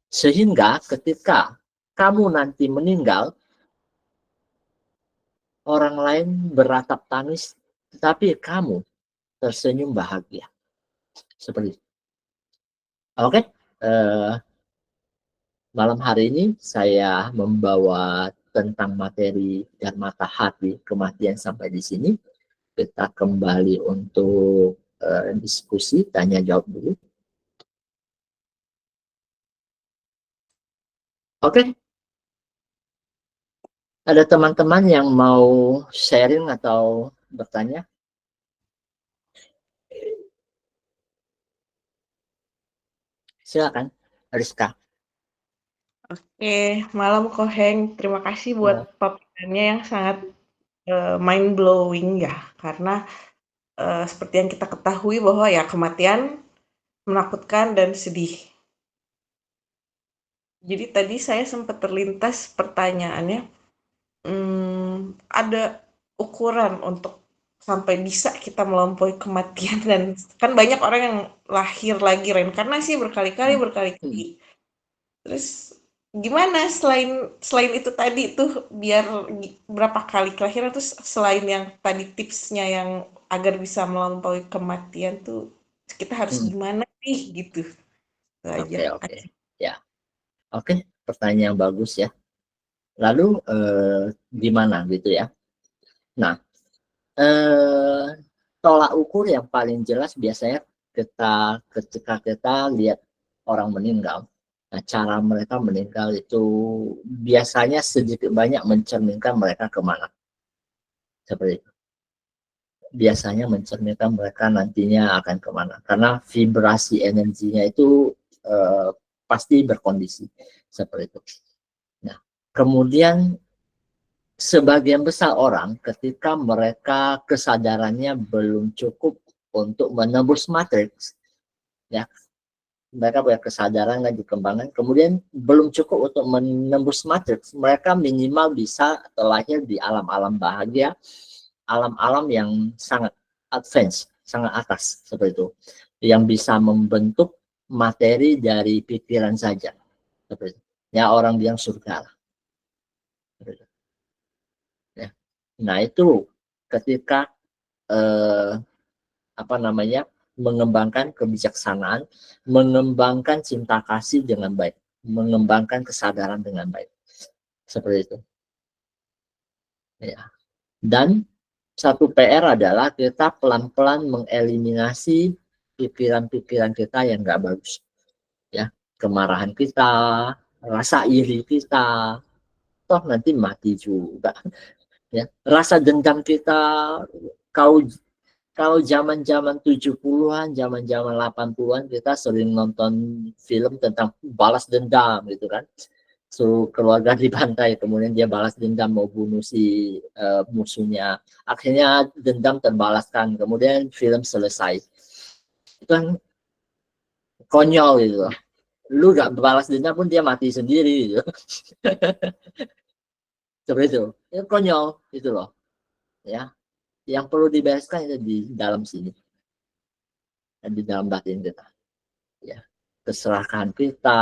sehingga ketika kamu nanti meninggal, orang lain beratap tangis, tetapi kamu tersenyum bahagia. Seperti itu. Oke, malam hari ini saya membawa tentang materi dan mata hati kematian sampai di sini. Kita kembali untuk diskusi, tanya jawab dulu. Oke, ada teman-teman yang mau sharing atau bertanya? Silakan, Rizka. Oke, malam Koheng. Terima kasih buat paparannya yang sangat mind blowing ya, karena seperti yang kita ketahui bahwa ya kematian menakutkan dan sedih. Jadi tadi saya sempat terlintas pertanyaannya, ada ukuran untuk sampai bisa kita melampaui kematian, dan kan banyak orang yang lahir lagi reinkarnasi berkali-kali. Terus gimana selain itu tadi tuh biar berapa kali kelahiran, terus selain yang tadi tipsnya yang agar bisa melampaui kematian tuh kita harus gimana sih gitu. Itu aja. Oke. Ya. Oke, pertanyaan yang bagus ya. Lalu gimana gitu ya? Nah, tolak ukur yang paling jelas biasanya ketika kita lihat orang meninggal. Nah, cara mereka meninggal itu biasanya sedikit banyak mencerminkan mereka kemana. Seperti itu. biasanya mencerminkan mereka nantinya akan kemana. Karena vibrasi energinya itu pasti berkondisi seperti itu. Nah, kemudian sebagian besar orang ketika mereka kesadarannya belum cukup untuk menembus matriks, ya, mereka punya kesadaran dan dikembangkan, kemudian belum cukup untuk menembus matriks, mereka minimal bisa terlahir di alam-alam bahagia, alam-alam yang sangat advance, sangat atas seperti itu, yang bisa membentuk materi dari pikiran saja, seperti itu. Ya, orang bilang surga lah. Ya. Nah, itu ketika mengembangkan kebijaksanaan, mengembangkan cinta kasih dengan baik, mengembangkan kesadaran dengan baik, seperti itu. Ya. Dan satu PR adalah kita pelan-pelan mengeliminasi pikiran-pikiran kita yang nggak bagus, ya, kemarahan kita, rasa iri kita, toh nanti mati juga, ya, rasa dendam kita. Kalau zaman-zaman 70-an, zaman-zaman 80-an kita sering nonton film tentang balas dendam gitu kan. Suruh keluarga dibantai, kemudian dia balas dendam mau bunuh si musuhnya. Akhirnya dendam terbalaskan, kemudian film selesai. Itu kan konyol gitu loh. Lu gak balas dendam pun dia mati sendiri gitu. Seperti itu. Itu konyol gitu loh. Ya. Yang perlu dibereskan itu di dalam sini. Dan di dalam batin kita. Ya. Keserakahan kita.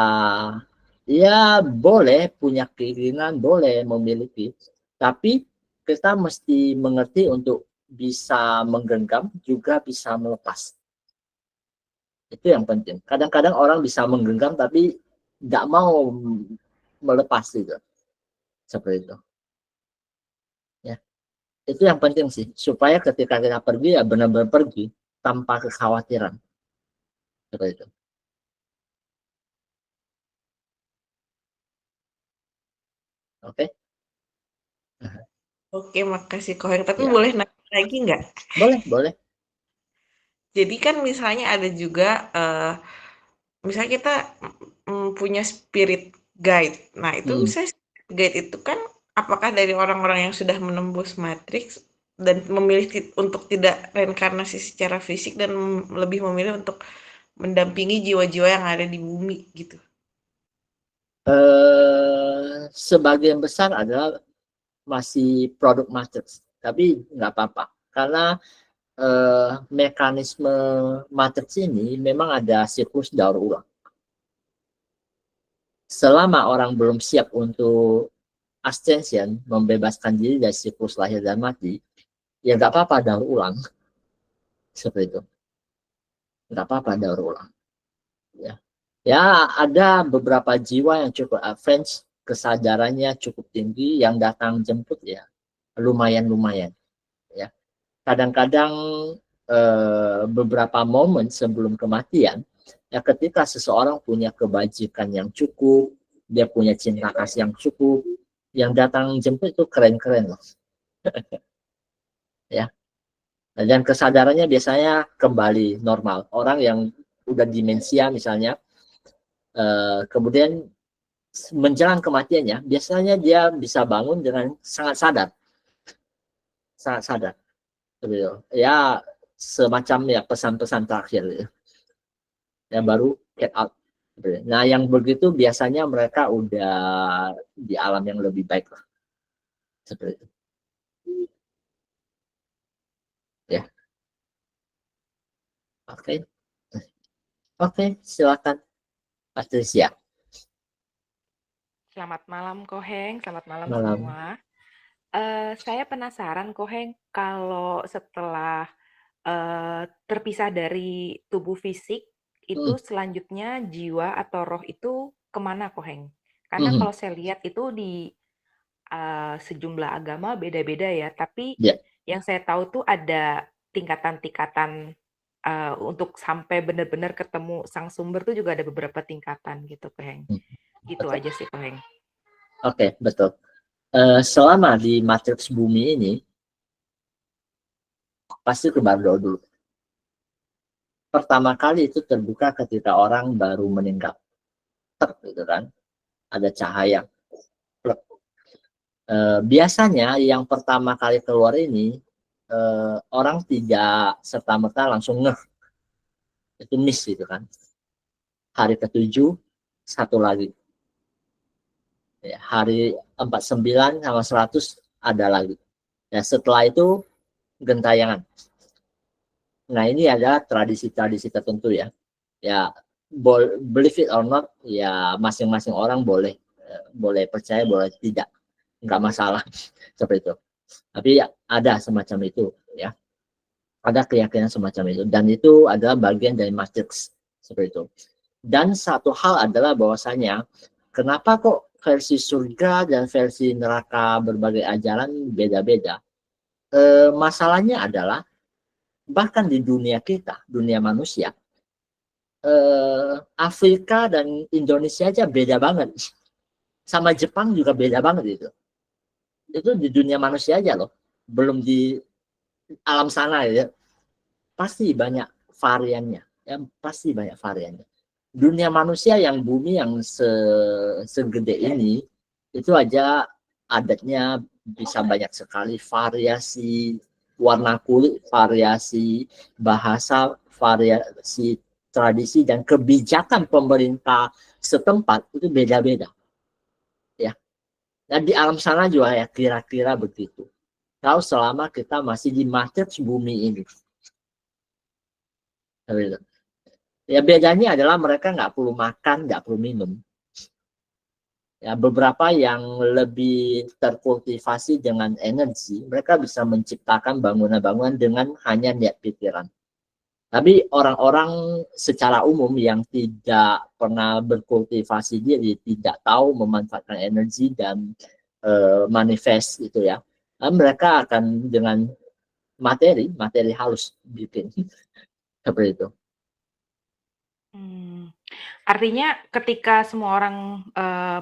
Ya boleh punya keinginan, boleh memiliki. Tapi kita mesti mengerti untuk bisa menggenggam, juga bisa melepas. Itu yang penting. Kadang-kadang orang bisa menggenggam tapi nggak mau melepas gitu. Seperti itu. Ya. Itu yang penting sih. Supaya ketika kita pergi ya benar-benar pergi tanpa kekhawatiran. Seperti itu. Oke? Oke, makasih Koheng. Tapi Ya. boleh nanya lagi nggak? Boleh. Jadi kan misalnya ada juga, misalnya kita punya spirit guide. Nah, itu misalnya spirit guide itu kan apakah dari orang-orang yang sudah menembus matriks dan memilih untuk tidak reinkarnasi secara fisik dan lebih memilih untuk mendampingi jiwa-jiwa yang ada di bumi gitu. Sebagian besar adalah masih produk matriks, tapi nggak apa-apa karena mekanisme matriks ini memang ada siklus daur ulang. Selama orang belum siap untuk ascension, membebaskan diri dari siklus lahir dan mati, ya nggak apa-apa daur ulang. Seperti itu. Nggak apa-apa daur ulang. Ya, ada beberapa jiwa yang cukup advance, kesadarannya cukup tinggi, yang datang jemput ya lumayan. Ya. Kadang-kadang beberapa momen sebelum kematian, ya ketika seseorang punya kebajikan yang cukup, dia punya cinta kasih yang cukup, yang datang jemput itu keren-keren loh. Ya. Dan kesadarannya biasanya kembali normal. Orang yang udah demensia misalnya, kemudian menjelang kematiannya, biasanya dia bisa bangun dengan sangat sadar. Ya, semacam ya pesan-pesan terakhir. Ya, baru get out. Nah, yang begitu biasanya mereka udah di alam yang lebih baik lah. Seperti itu. Ya. Oke, silakan Patricia. Selamat malam Koheng, selamat malam Malam. semua. Saya penasaran Koheng, kalau setelah terpisah dari tubuh fisik, itu selanjutnya jiwa atau roh itu kemana Koheng? Karena kalau saya lihat itu di sejumlah agama beda-beda ya, tapi yang saya tahu tuh ada tingkatan-tingkatan untuk sampai benar-benar ketemu sang sumber tuh juga ada beberapa tingkatan gitu Koheng. Gitu aja sih Koheng. Oke, betul. Selama di matriks bumi ini, pasti ke Bardo dulu. Pertama kali itu terbuka ketika orang baru meninggal, gitu kan, ada cahaya. Biasanya yang pertama kali keluar ini orang tidak serta-merta langsung ngeh, itu miss gitu kan. Hari ke-7 satu lagi, ya, hari 49 sama 100 ada lagi. Ya, setelah itu gentayangan. Nah, ini adalah tradisi-tradisi tertentu ya. Ya, believe it or not, ya masing-masing orang boleh percaya, boleh tidak, nggak masalah seperti itu. Tapi ya, ada semacam itu ya. Ada keyakinan semacam itu, dan itu adalah bagian dari matrix seperti itu. Dan satu hal adalah bahwasanya kenapa kok versi surga dan versi neraka berbagai ajaran beda-beda? Masalahnya adalah bahkan di dunia kita, dunia manusia, Afrika dan Indonesia aja beda banget, sama Jepang juga beda banget itu di dunia manusia aja loh, belum di alam sana ya, pasti banyak variannya, ya pasti banyak variannya. Dunia manusia yang bumi yang segede ini itu aja adatnya bisa banyak sekali, variasi warna kulit, variasi bahasa, variasi tradisi, dan kebijakan pemerintah setempat itu beda-beda ya. Dan di alam sana juga ya kira-kira begitu. Kalau selama kita masih di matrix bumi ini, ya bedanya adalah mereka nggak perlu makan, nggak perlu minum. Ya, beberapa yang lebih terkultivasi dengan energi, mereka bisa menciptakan bangunan-bangunan dengan hanya niat pikiran. Tapi orang-orang secara umum yang tidak pernah berkultivasi diri, tidak tahu memanfaatkan energi dan manifest itu ya, mereka akan dengan materi halus bikin seperti itu. Artinya ketika semua orang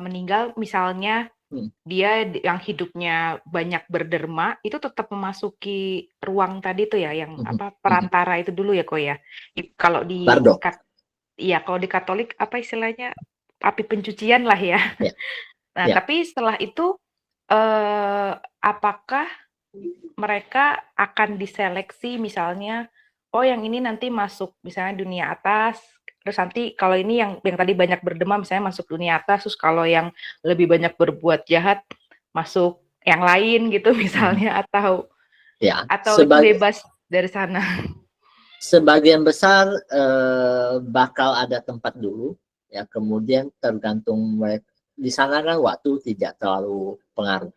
meninggal, misalnya dia yang hidupnya banyak berderma, itu tetap memasuki ruang tadi tuh ya, yang perantara itu dulu ya kok ya. Kalau di kalau di Katolik apa istilahnya, api pencucian lah ya. Nah, tapi setelah itu apakah mereka akan diseleksi, misalnya yang ini nanti masuk misalnya dunia atas, terus nanti kalau ini yang tadi banyak berdemam misalnya masuk dunia atas, terus kalau yang lebih banyak berbuat jahat masuk yang lain gitu misalnya, atau itu bebas dari sana? Sebagian besar bakal ada tempat dulu ya, kemudian tergantung mereka di sana kan waktu tidak terlalu pengaruh,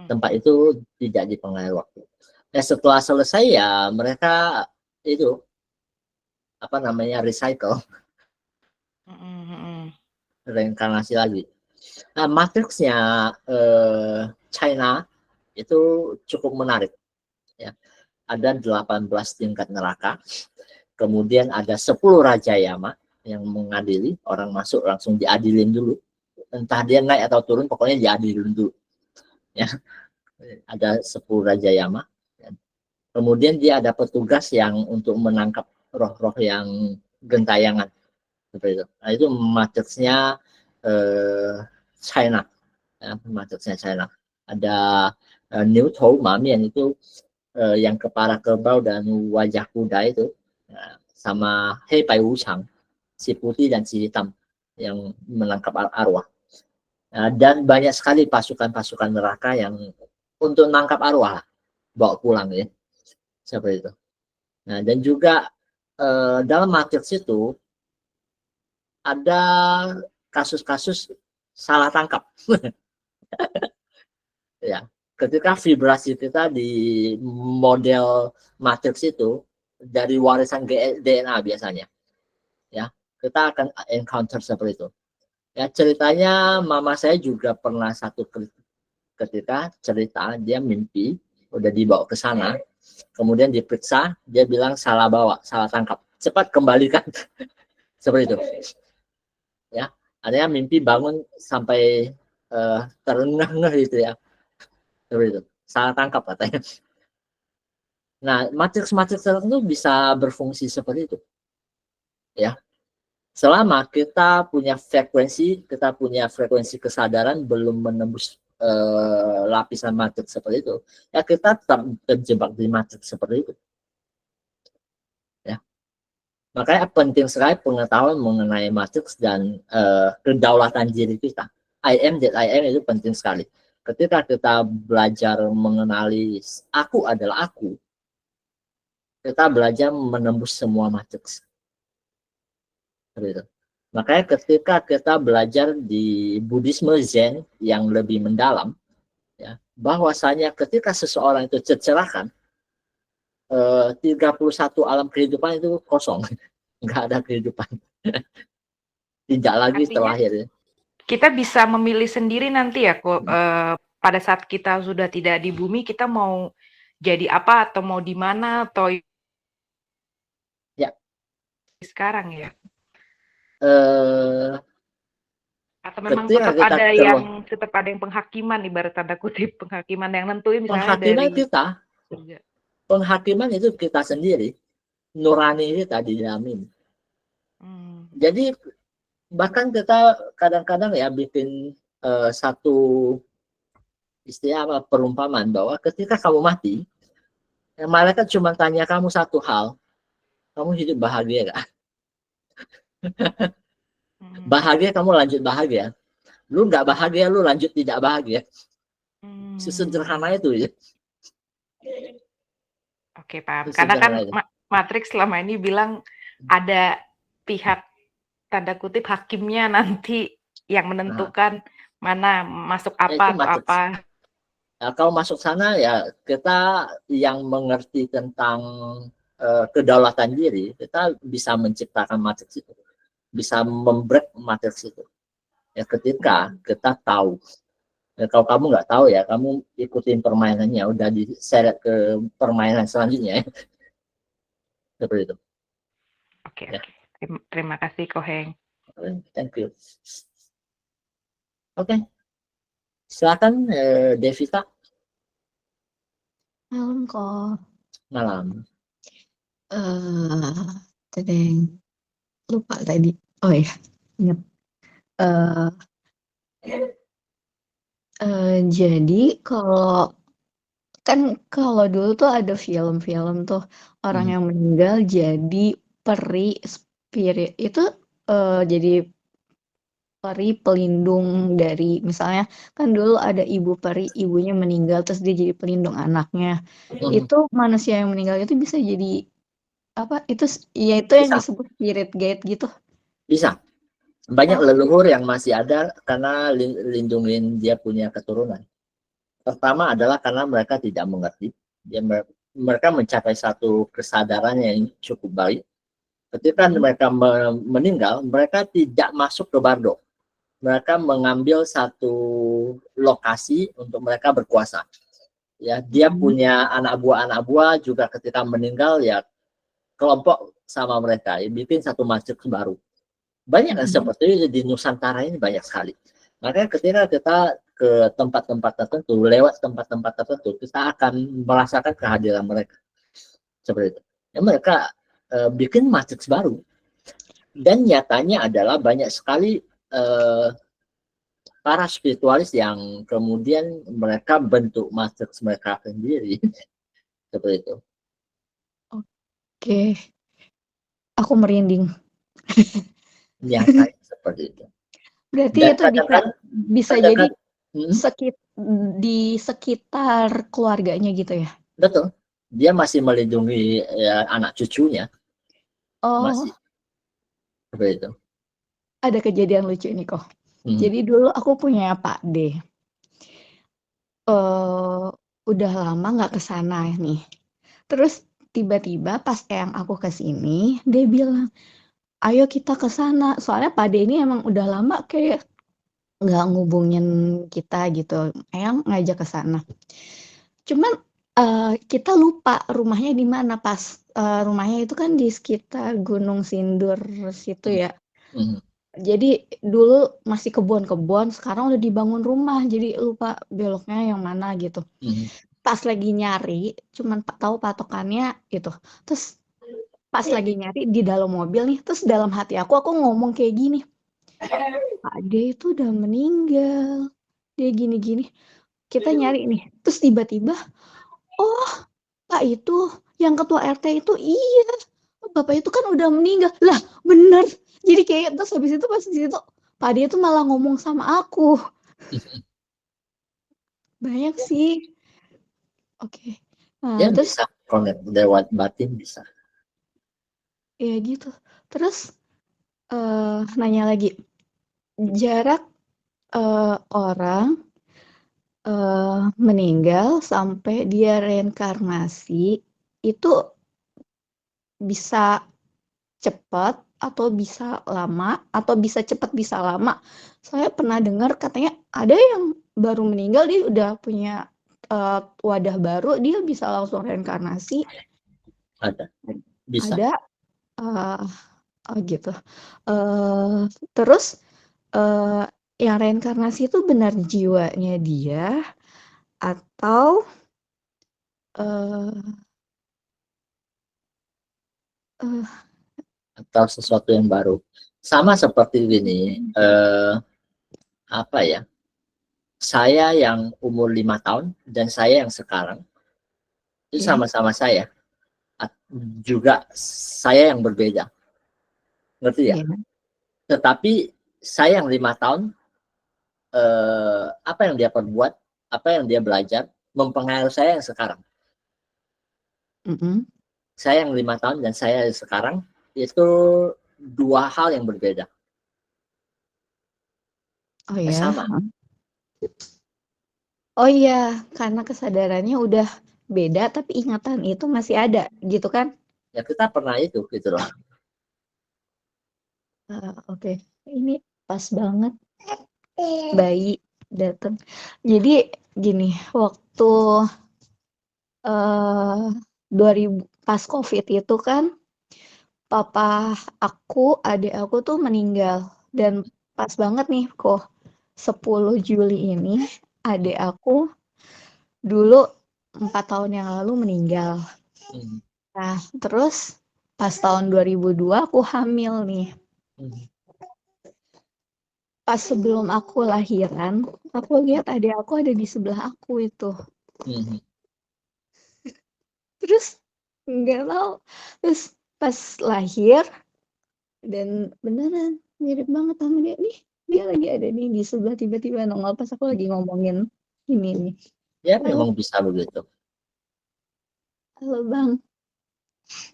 tempat itu tidak dipengaruhi waktu. Ya setelah selesai ya mereka itu apa namanya recycle, reinkarnasi lagi. Nah, matriksnya China itu cukup menarik ya. Ada 18 tingkat neraka, kemudian ada 10 raja Yama yang mengadili, orang masuk langsung diadilin dulu, entah dia naik atau turun, pokoknya diadilin dulu ya. Ada 10 raja Yama, kemudian dia ada petugas yang untuk menangkap roh-roh yang gentayangan seperti itu. Nah, itu matriksnya China ya, matriksnya China. Ada New Tou Mamian itu yang kepala kerbau dan wajah kuda itu, sama Hei Pai Wu Chang, si putih dan si hitam yang menangkap arwah. Dan banyak sekali pasukan-pasukan neraka yang untuk menangkap arwah, bawa pulang ya, seperti itu. Nah, dan juga dalam matriks itu ada kasus-kasus salah tangkap. Ya, ketika vibrasi kita di model matriks itu dari warisan DNA biasanya, ya kita akan encounter seperti itu. Ya ceritanya mama saya juga pernah satu ketika cerita dia mimpi udah dibawa ke sana, kemudian diperiksa, dia bilang salah bawa, salah tangkap, cepat kembalikan. Seperti itu. Ya, artinya mimpi bangun sampai terengah-engah gitu ya. Seperti itu. Salah tangkap katanya. Nah, matriks-matriks tertentu bisa berfungsi seperti itu, ya. Selama kita punya frekuensi kesadaran belum menembus lapisan matriks seperti itu, ya kita tetap terjebak di matriks seperti itu. Ya. Makanya penting sekali pengetahuan mengenai matriks dan kedaulatan diri kita. I am that I am itu penting sekali. Ketika kita belajar mengenali aku adalah aku, kita belajar menembus semua matriks. Gitu. Makanya ketika kita belajar di Buddhisme Zen yang lebih mendalam, ya, bahwasanya ketika seseorang itu tercerahkan, 31 alam kehidupan itu kosong, nggak ada kehidupan, tidak lagi Artinya terlahir. kita bisa memilih sendiri nanti ya kok pada saat kita sudah tidak di bumi, kita mau jadi apa atau mau di mana atau Ya. Sekarang ya. Atau memang tetap ada yang penghakiman, ibarat tanda kutip penghakiman yang nentuin misalnya penghakiman dari kita, penghakiman itu kita sendiri, nurani kita di dalam ini. Jadi bahkan kita kadang-kadang ya bikin satu istilah apa, perumpamaan bahwa ketika kamu mati, malaikat cuma tanya kamu satu hal, kamu hidup bahagia gak? Bahagia kamu lanjut bahagia, lu nggak bahagia lu lanjut tidak bahagia. Sesederhana itu ya. Oke, paham. Karena kan Matrix selama ini bilang ada pihak tanda kutip hakimnya nanti yang menentukan mana masuk apa atau apa. Nah, kalau masuk sana ya kita yang mengerti tentang kedaulatan diri, kita bisa menciptakan matriks itu, bisa membreak matriks itu. Ya ketika kita tahu, ya, kalau kamu nggak tahu ya, kamu ikutin permainannya, udah diseret ke permainan selanjutnya. Seperti itu. Oke. Terima kasih Koheng. Thank you. Oke. Silakan Devita. Malam kok. Malam. Tadi lupa tadi. Oh ya, ingat. Jadi kalau dulu tuh ada film-film tuh orang yang meninggal jadi peri spirit itu jadi peri pelindung dari, misalnya kan dulu ada ibu peri, ibunya meninggal terus dia jadi pelindung anaknya. Itu manusia yang meninggal itu bisa jadi apa? Itu ya itu yang disebut spirit guide gitu. Bisa. Banyak leluhur yang masih ada karena lindungin dia punya keturunan. Pertama adalah karena mereka tidak mengerti. Mereka mencapai satu kesadaran yang cukup baik. Ketika mereka meninggal, mereka tidak masuk ke bardo. Mereka mengambil satu lokasi untuk mereka berkuasa. Ya, dia punya anak buah juga ketika meninggal ya kelompok sama mereka, bikin satu matriks baru. Banyak yang seperti itu di Nusantara ini banyak sekali. Makanya ketika kita ke tempat-tempat tertentu, lewat tempat-tempat tertentu, kita akan merasakan kehadiran mereka. Seperti itu. Ya, mereka bikin matriks baru. Dan nyatanya adalah banyak sekali para spiritualis yang kemudian mereka bentuk matriks mereka sendiri. Seperti itu. Oke. Aku merinding. Nyata seperti itu. Berarti dan itu bisa jadi di sekitar keluarganya gitu ya? Betul. Dia masih melindungi anak cucunya. Masih. Seperti itu. Ada kejadian lucu ini kok. Jadi dulu aku punya Pak D. Udah lama nggak ke sana nih. Terus tiba-tiba pas Eyang aku ke sini, dia bilang, ayo kita ke sana. Soalnya Pak D ini emang udah lama kayak nggak ngubungin kita gitu. Eyang ngajak ke sana. Cuman kita lupa rumahnya di mana pas rumahnya itu kan di sekitar Gunung Sindur situ ya. Jadi dulu masih kebun-kebun, sekarang udah dibangun rumah, jadi lupa beloknya yang mana gitu. pas lagi nyari, cuman tahu patokannya itu. Terus pas lagi nyari di dalam mobil nih, terus dalam hati aku ngomong kayak gini, Pak D itu udah meninggal. Dia gini-gini. Kita nyari nih, terus tiba-tiba, oh Pak itu, yang ketua RT itu, iya. Bapak itu kan udah meninggal. Lah, bener. Jadi kayak, terus habis itu pas di situ, Pak D itu malah ngomong sama aku. Banyak sih. Oke. Ya Terus bisa connect lewat batin bisa. ya gitu. Terus nanya lagi, jarak orang meninggal sampai dia reinkarnasi itu bisa cepat atau bisa lama atau bisa cepat bisa lama. Saya pernah dengar katanya ada yang baru meninggal dia udah punya wadah baru, dia bisa langsung reinkarnasi. Ada. Bisa. Ada gitu. Terus yang reinkarnasi itu benar jiwanya dia atau atau sesuatu yang baru. Sama seperti ini, apa ya? Saya yang umur 5 tahun dan saya yang sekarang itu sama-sama saya. Juga saya yang berbeda. Ngerti ya? Tetapi saya yang 5 tahun, apa yang dia perbuat, apa yang dia belajar, mempengaruhi saya yang sekarang. Saya yang 5 tahun dan saya yang sekarang itu dua hal yang berbeda. Oh ya. Sama. Oh iya, karena kesadarannya udah beda tapi ingatan itu masih ada, gitu kan? Ya kita pernah itu gitu loh. Oke. Ini pas banget bayi datang. Jadi gini, waktu 2000 pas COVID itu kan papa aku, adik aku tuh meninggal dan pas banget nih kok 10 Juli ini adik aku dulu 4 tahun yang lalu meninggal. Nah, terus pas tahun 2002 aku hamil nih. Pas sebelum aku lahiran, aku lihat adik aku ada di sebelah aku itu. Terus nggak tahu. Terus pas lahir dan beneran mirip banget sama dia nih. Dia lagi ada nih di sebelah, tiba-tiba nongol pas aku lagi ngomongin ini nih. Ya memang bisa begitu. Halo Bang.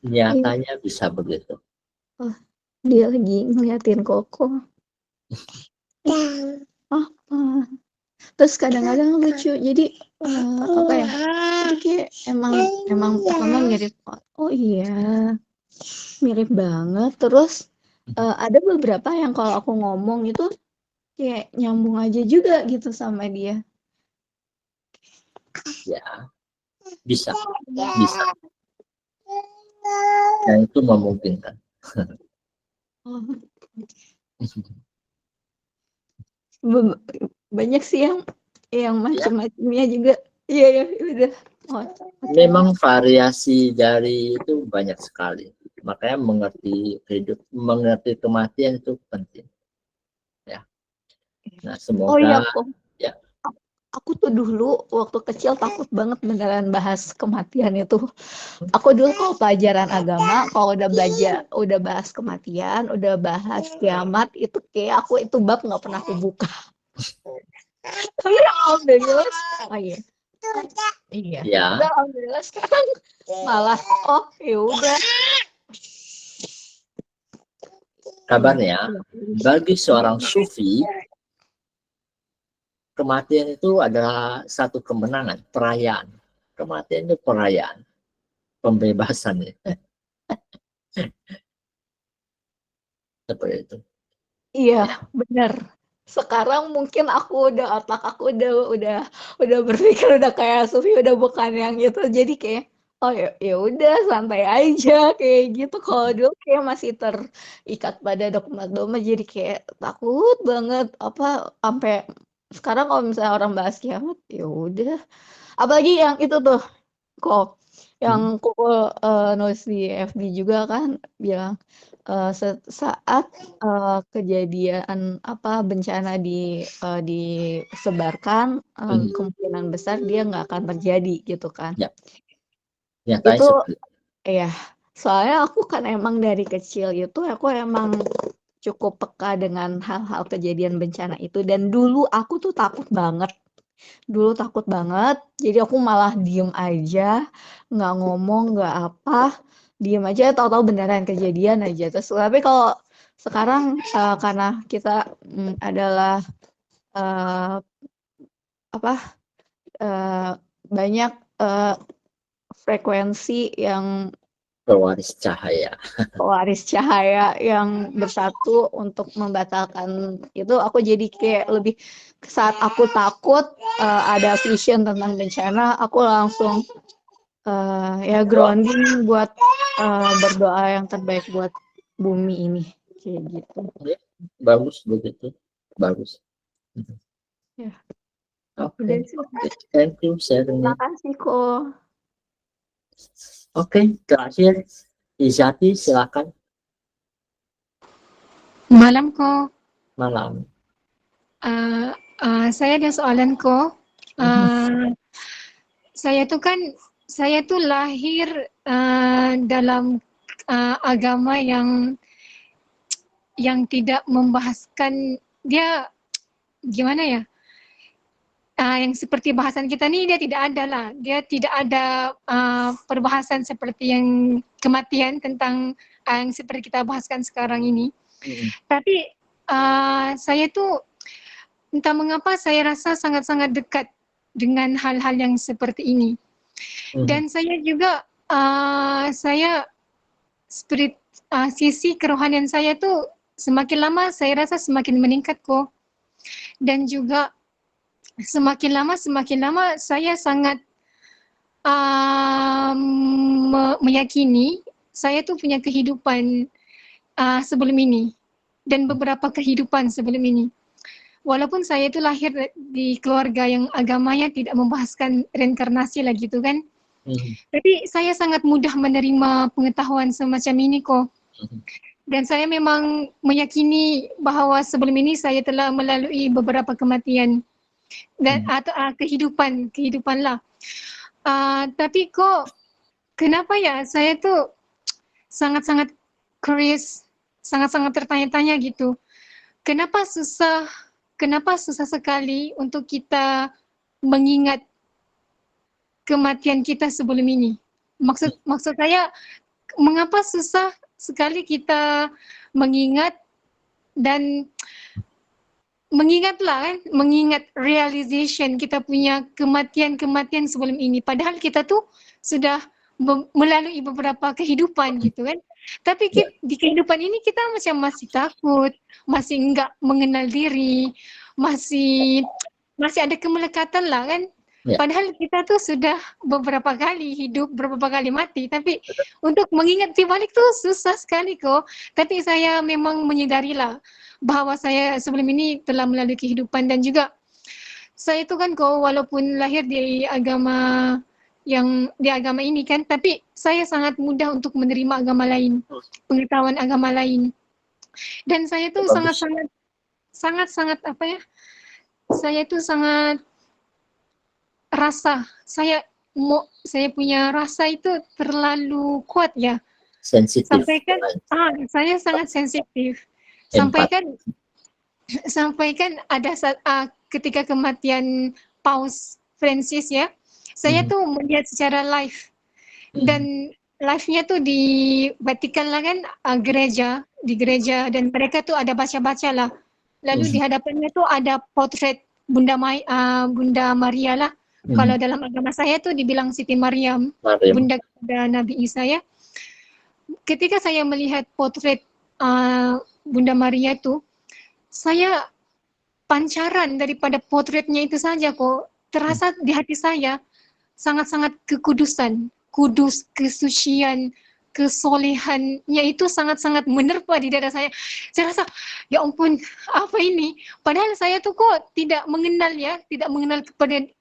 Nyatanya bisa begitu. Oh, dia lagi ngeliatin Koko. Terus kadang-kadang lucu. Jadi apa ya? Itu kayak emang pertama mirip. Oh iya, mirip banget. Terus ada beberapa yang kalau aku ngomong itu kayak nyambung aja juga gitu sama dia. Ya, bisa. Dan itu memungkinkan. Banyak sih yang macam-macamnya juga. Iya, udah. Memang variasi dari itu banyak sekali. Makanya mengerti kematian itu penting. Ya. Nah, semoga. Oh iya, ya. Aku tuh dulu waktu kecil takut banget beneran bahas kematian itu. Aku dulu kalau pelajaran agama, kalau udah bahas kematian, udah bahas kiamat, itu kayak aku itu bab nggak pernah aku buka. Tapi alhamdulillah, iya. Ya. Alhamdulillah sekarang malah, oh yaudah. Kabarnya, bagi seorang sufi, kematian itu adalah satu kemenangan, perayaan. Kematian itu perayaan, pembebasan. Seperti itu. Iya, benar. Sekarang mungkin otak aku udah berpikir udah kayak Sufi, udah bukan yang itu. Jadi kayak oh ya udah santai aja kayak gitu. Kalau dulu kayak masih terikat pada dogma, jadi kayak takut banget sampai Sekarang kalau misalnya orang bahas kiamat, ya udah. Apalagi yang itu tuh, kok yang Koko nulis di FB juga kan bilang saat kejadian bencana disebarkan, kemungkinan besar dia nggak akan terjadi gitu kan. Ya, nyatanya Itu seperti ya, soalnya aku kan emang dari kecil itu aku emang cukup peka dengan hal-hal kejadian bencana itu, dan dulu aku tuh takut banget. Jadi aku malah diem aja, nggak ngomong, nggak apa, diem aja, tahu-tahu beneran kejadian aja. Terus tapi kalau sekarang karena kita adalah eh, apa banyak frekuensi yang pewaris cahaya. yang bersatu untuk membatalkan itu, aku jadi kayak lebih, saat aku takut ada vision tentang bencana, aku langsung ya grounding buat berdoa yang terbaik buat bumi ini kayak gitu. Ya, bagus begitu, bagus. Ya. Oke, Udah sih. thank you sharing. Terima kasih kok. Oke, terakhir Izati, silakan. Malam kok. Malam. Saya ada soalan kok. Saya tuh lahir dalam agama yang tidak membahaskan, dia gimana ya? Yang seperti bahasan kita nih, dia tidak ada lah. Dia tidak ada perbahasan seperti yang kematian tentang yang seperti kita bahaskan sekarang ini. Tapi saya tuh entah mengapa saya rasa sangat-sangat dekat dengan hal-hal yang seperti ini. Dan saya juga sisi kerohanian saya tuh semakin lama saya rasa semakin meningkat kok. Dan juga semakin lama saya sangat meyakini saya tuh punya kehidupan sebelum ini dan beberapa kehidupan sebelum ini. Walaupun saya itu lahir di keluarga yang agamanya tidak membahaskan reinkarnasi lah gitu kan. Tapi saya sangat mudah menerima pengetahuan semacam ini kok. Dan saya memang meyakini bahwa sebelum ini saya telah melalui beberapa kematian dan atau kehidupan lah. Tapi kok kenapa ya saya tuh sangat-sangat curious, sangat-sangat tertanya-tanya gitu. Kenapa susah sekali untuk kita mengingat kematian kita sebelum ini? Maksud saya, mengapa susah sekali kita mengingat dan mengingat realization kita punya kematian sebelum ini. Padahal kita tuh sudah melalui beberapa kehidupan gitu kan. Tapi di kehidupan ini kita masih takut, masih enggak mengenal diri, masih ada kemelekatan lah kan. Padahal kita tuh sudah beberapa kali hidup, beberapa kali mati, tapi untuk mengingat di balik tuh susah sekali kok. Tapi saya memang menyadari lah bahwa saya sebelum ini telah melalui kehidupan, dan juga saya itu kan kok walaupun lahir di agama ini kan, tapi saya sangat mudah untuk menerima agama lain, pengetahuan agama lain. Dan saya tuh sangat apa ya? Saya tuh sangat rasa saya punya rasa itu terlalu kuat ya. Sensitif. Saya sangat sensitif. Sampaikan ada saat ketika kematian Paus Francis ya, saya tuh melihat secara live, dan live-nya tuh di Vatikan lah kan, di gereja, dan mereka tuh ada baca-baca lah. Lalu di hadapannya tuh ada potret Bunda Maria lah. Kalau dalam agama saya tuh dibilang Siti Maryam, Bunda Nabi Isa ya. Ketika saya melihat potret Bunda Maria tuh, saya pancaran daripada potretnya itu saja kok terasa di hati saya sangat-sangat kekudusan, kudus, kesucian, kesolehannya itu sangat-sangat menerpa di dada saya. Saya rasa, ya ampun, apa ini? Padahal saya tuh kok tidak mengenal ya, tidak mengenal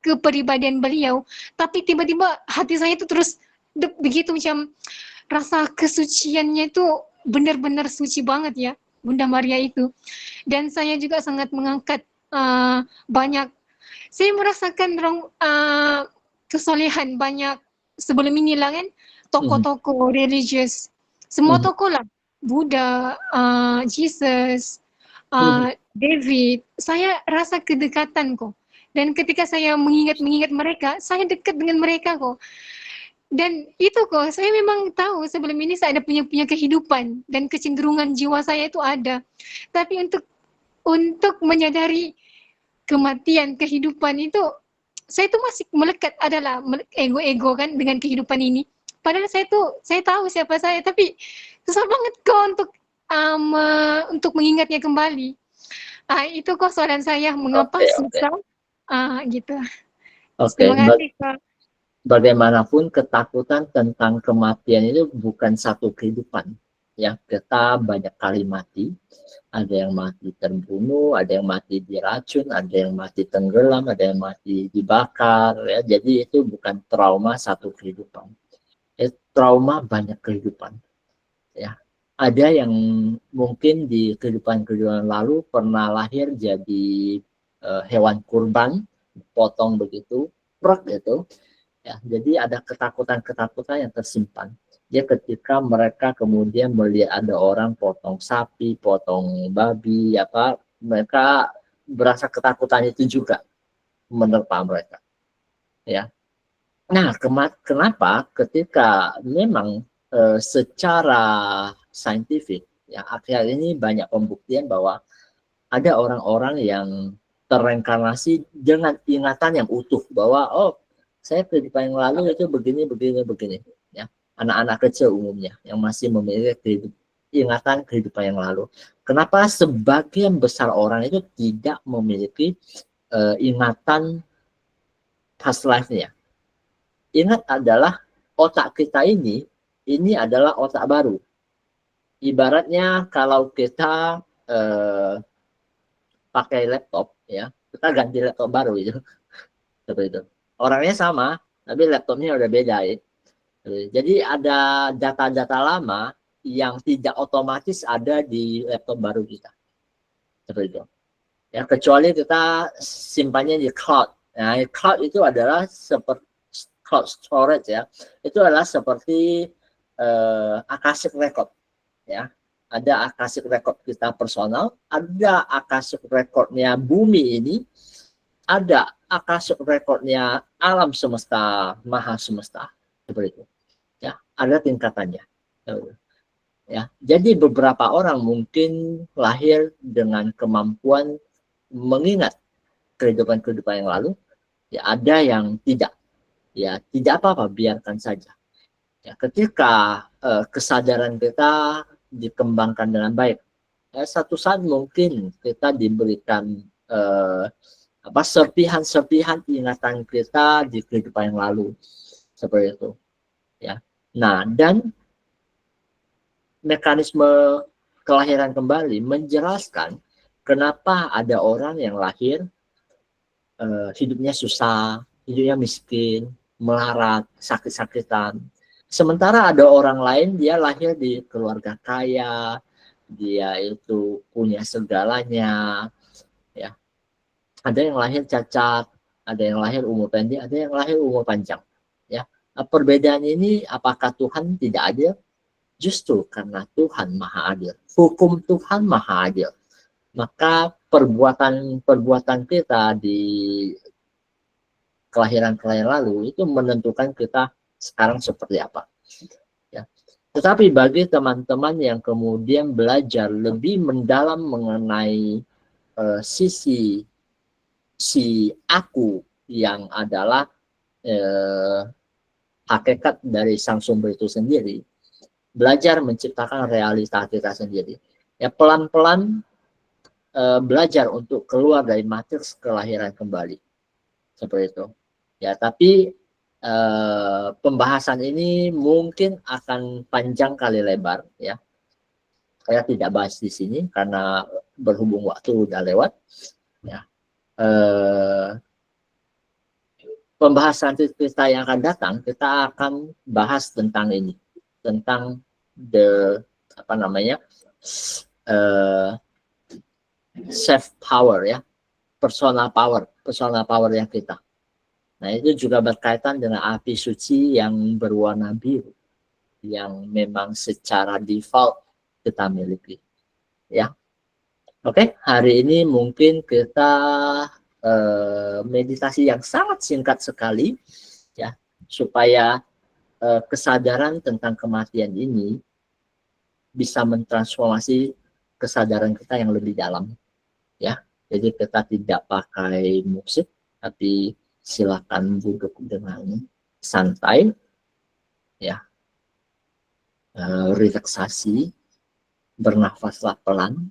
kepribadian beliau. Tapi tiba-tiba hati saya itu terus begitu macam rasa kesuciannya itu benar-benar suci banget ya, Bunda Maria itu. Dan saya juga sangat mengangkat banyak, saya merasakan kesolehan banyak sebelum ini lah kan, tokoh-tokoh religius, semua tokoh lah, Buddha, Jesus, David, saya rasa kedekatan kok. Dan ketika saya mengingat mereka, saya dekat dengan mereka kok. Dan itu kok, saya memang tahu sebelum ini saya ada punya kehidupan dan kecenderungan jiwa saya itu ada. Tapi untuk menyadari kematian, kehidupan itu, saya tuh masih melekat adalah ego-ego kan dengan kehidupan ini. Padahal saya tahu siapa saya, tapi susah banget kok untuk mengingatnya kembali. Itu kok soalan saya, mengapa susah? Gitu. Terima kasih kok. Bagaimanapun ketakutan tentang kematian itu bukan satu kehidupan. Ya, kita banyak kali mati. Ada yang mati terbunuh, ada yang mati diracun, ada yang mati tenggelam, ada yang mati dibakar. Ya, jadi itu bukan trauma satu kehidupan. Trauma banyak kehidupan. Ya, ada yang mungkin di kehidupan lalu pernah lahir jadi hewan kurban, potong begitu, prok gitu. Ya, jadi ada ketakutan-ketakutan yang tersimpan. Ya, ketika mereka kemudian melihat ada orang potong sapi, potong babi, mereka berasa ketakutan itu juga menerpa mereka. Ya. Nah, kenapa ketika memang secara saintifik, ya akhir ini banyak pembuktian bahwa ada orang-orang yang terreinkarnasi dengan ingatan yang utuh bahwa saya kehidupan yang lalu itu begini. Ya, anak-anak kecil umumnya yang masih memiliki ingatan kehidupan yang lalu. Kenapa sebagian besar orang itu tidak memiliki ingatan past life-nya? Ingat adalah otak kita ini adalah otak baru. Ibaratnya kalau kita pakai laptop, ya kita ganti laptop baru itu, seperti itu. Orangnya sama, tapi laptopnya udah beda ya. Jadi ada data-data lama yang tidak otomatis ada di laptop baru kita. Seperti itu. Ya, kecuali kita simpannya di cloud. Nah, cloud itu adalah seperti cloud storage ya. Itu adalah seperti Akashic record ya. Ada Akashic record kita personal, ada Akashic recordnya bumi ini, ada Akashic recordnya alam semesta, maha semesta, seperti itu. Ya, ada tingkatannya. Ya, jadi beberapa orang mungkin lahir dengan kemampuan mengingat kehidupan yang lalu, ya ada yang tidak. Ya, tidak apa-apa, biarkan saja. Ya, ketika kesadaran kita dikembangkan dengan baik, ya, satu saat mungkin kita diberikan serpihan-serpihan ingatan kita di kehidupan yang lalu, seperti itu. Ya, nah dan mekanisme kelahiran kembali menjelaskan kenapa ada orang yang lahir hidupnya susah, hidupnya miskin, melarat, sakit-sakitan. Sementara ada orang lain dia lahir di keluarga kaya, dia itu punya segalanya, ya. Ada yang lahir cacat, ada yang lahir umur pendek, ada yang lahir umur panjang, ya. Nah, perbedaan ini apakah Tuhan tidak adil? Justru karena Tuhan Maha Adil, hukum Tuhan Maha Adil, maka perbuatan kita di kelahiran lalu itu menentukan kita sekarang seperti apa. Ya. Tetapi bagi teman-teman yang kemudian belajar lebih mendalam mengenai sisi si aku yang adalah hakikat dari sang sumber itu sendiri, belajar menciptakan realita kita sendiri. Ya, pelan-pelan belajar untuk keluar dari matriks kelahiran kembali. Seperti itu. Ya, tapi pembahasan ini mungkin akan panjang kali lebar ya. Saya tidak bahas di sini karena berhubung waktu udah lewat. Ya. Pembahasan kita yang akan datang, kita akan bahas tentang ini, tentang self power ya, personal power yang kita. Nah, itu juga berkaitan dengan api suci yang berwarna biru, yang memang secara default kita miliki. Ya, oke, hari ini mungkin kita meditasi yang sangat singkat sekali, ya, supaya kesadaran tentang kematian ini bisa mentransformasi kesadaran kita yang lebih dalam, ya. Jadi kita tidak pakai musik, tapi silakan duduk dengan santai, ya, relaksasi, bernafaslah pelan,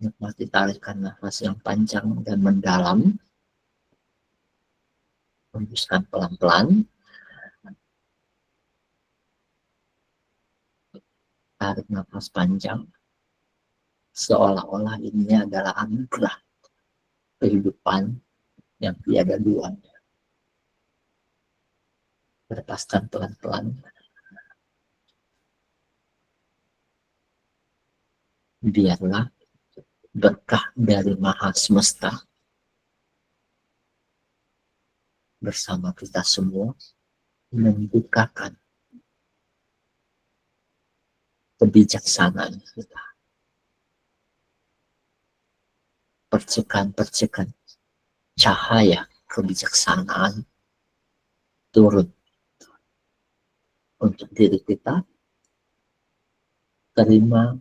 nikmati tarikan nafas yang panjang dan mendalam, hembuskan pelan-pelan, tarik nafas panjang, seolah-olah ini adalah anugerah kehidupan yang tiada duanya. Lepaskan pelan-pelan. Biarlah berkah dari Maha Semesta bersama kita semua membukakan kebijaksanaan kita. Percikan-percikan cahaya kebijaksanaan turun untuk diri kita, terima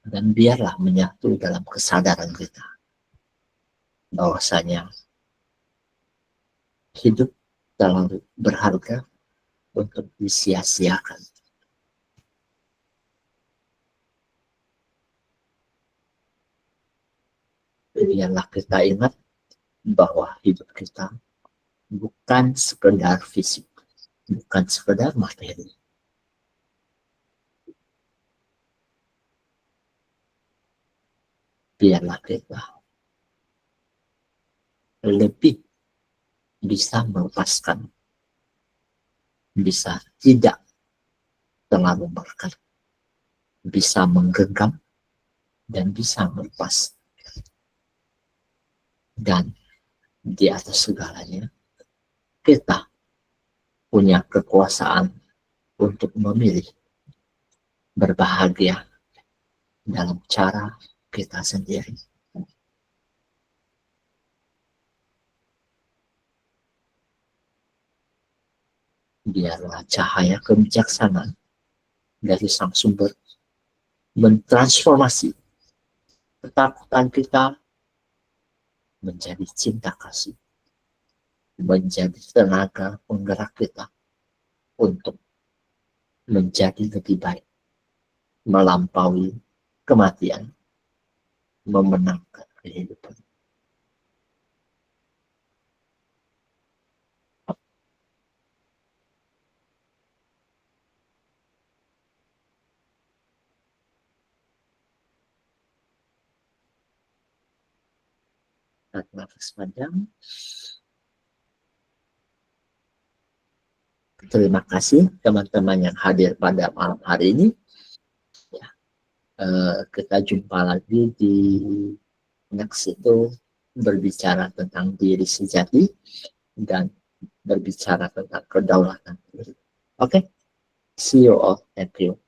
dan biarlah menyatu dalam kesadaran kita bahwasanya hidup terlalu berharga untuk disia-siakan. Biarlah kita ingat bahwa hidup kita bukan sekedar fisik, bukan sekedar materi. Biarlah kita lebih bisa melepaskan, bisa tidak terlalu berkat, bisa menggenggam dan bisa melepas. Dan di atas segalanya, kita punya kekuasaan untuk memilih berbahagia dalam cara kita sendiri. Biarlah cahaya kebijaksanaan dari sang sumber mentransformasi ketakutan kita menjadi cinta kasih, menjadi tenaga penggerak kita untuk menjadi lebih baik, melampaui kematian, memenangkan kehidupan. Tarik nafas panjang. Terima kasih teman-teman yang hadir pada malam hari ini. Ya, kita jumpa lagi di next itu berbicara tentang diri sejati dan berbicara tentang kedaulatan. Oke, see you all. Thank you.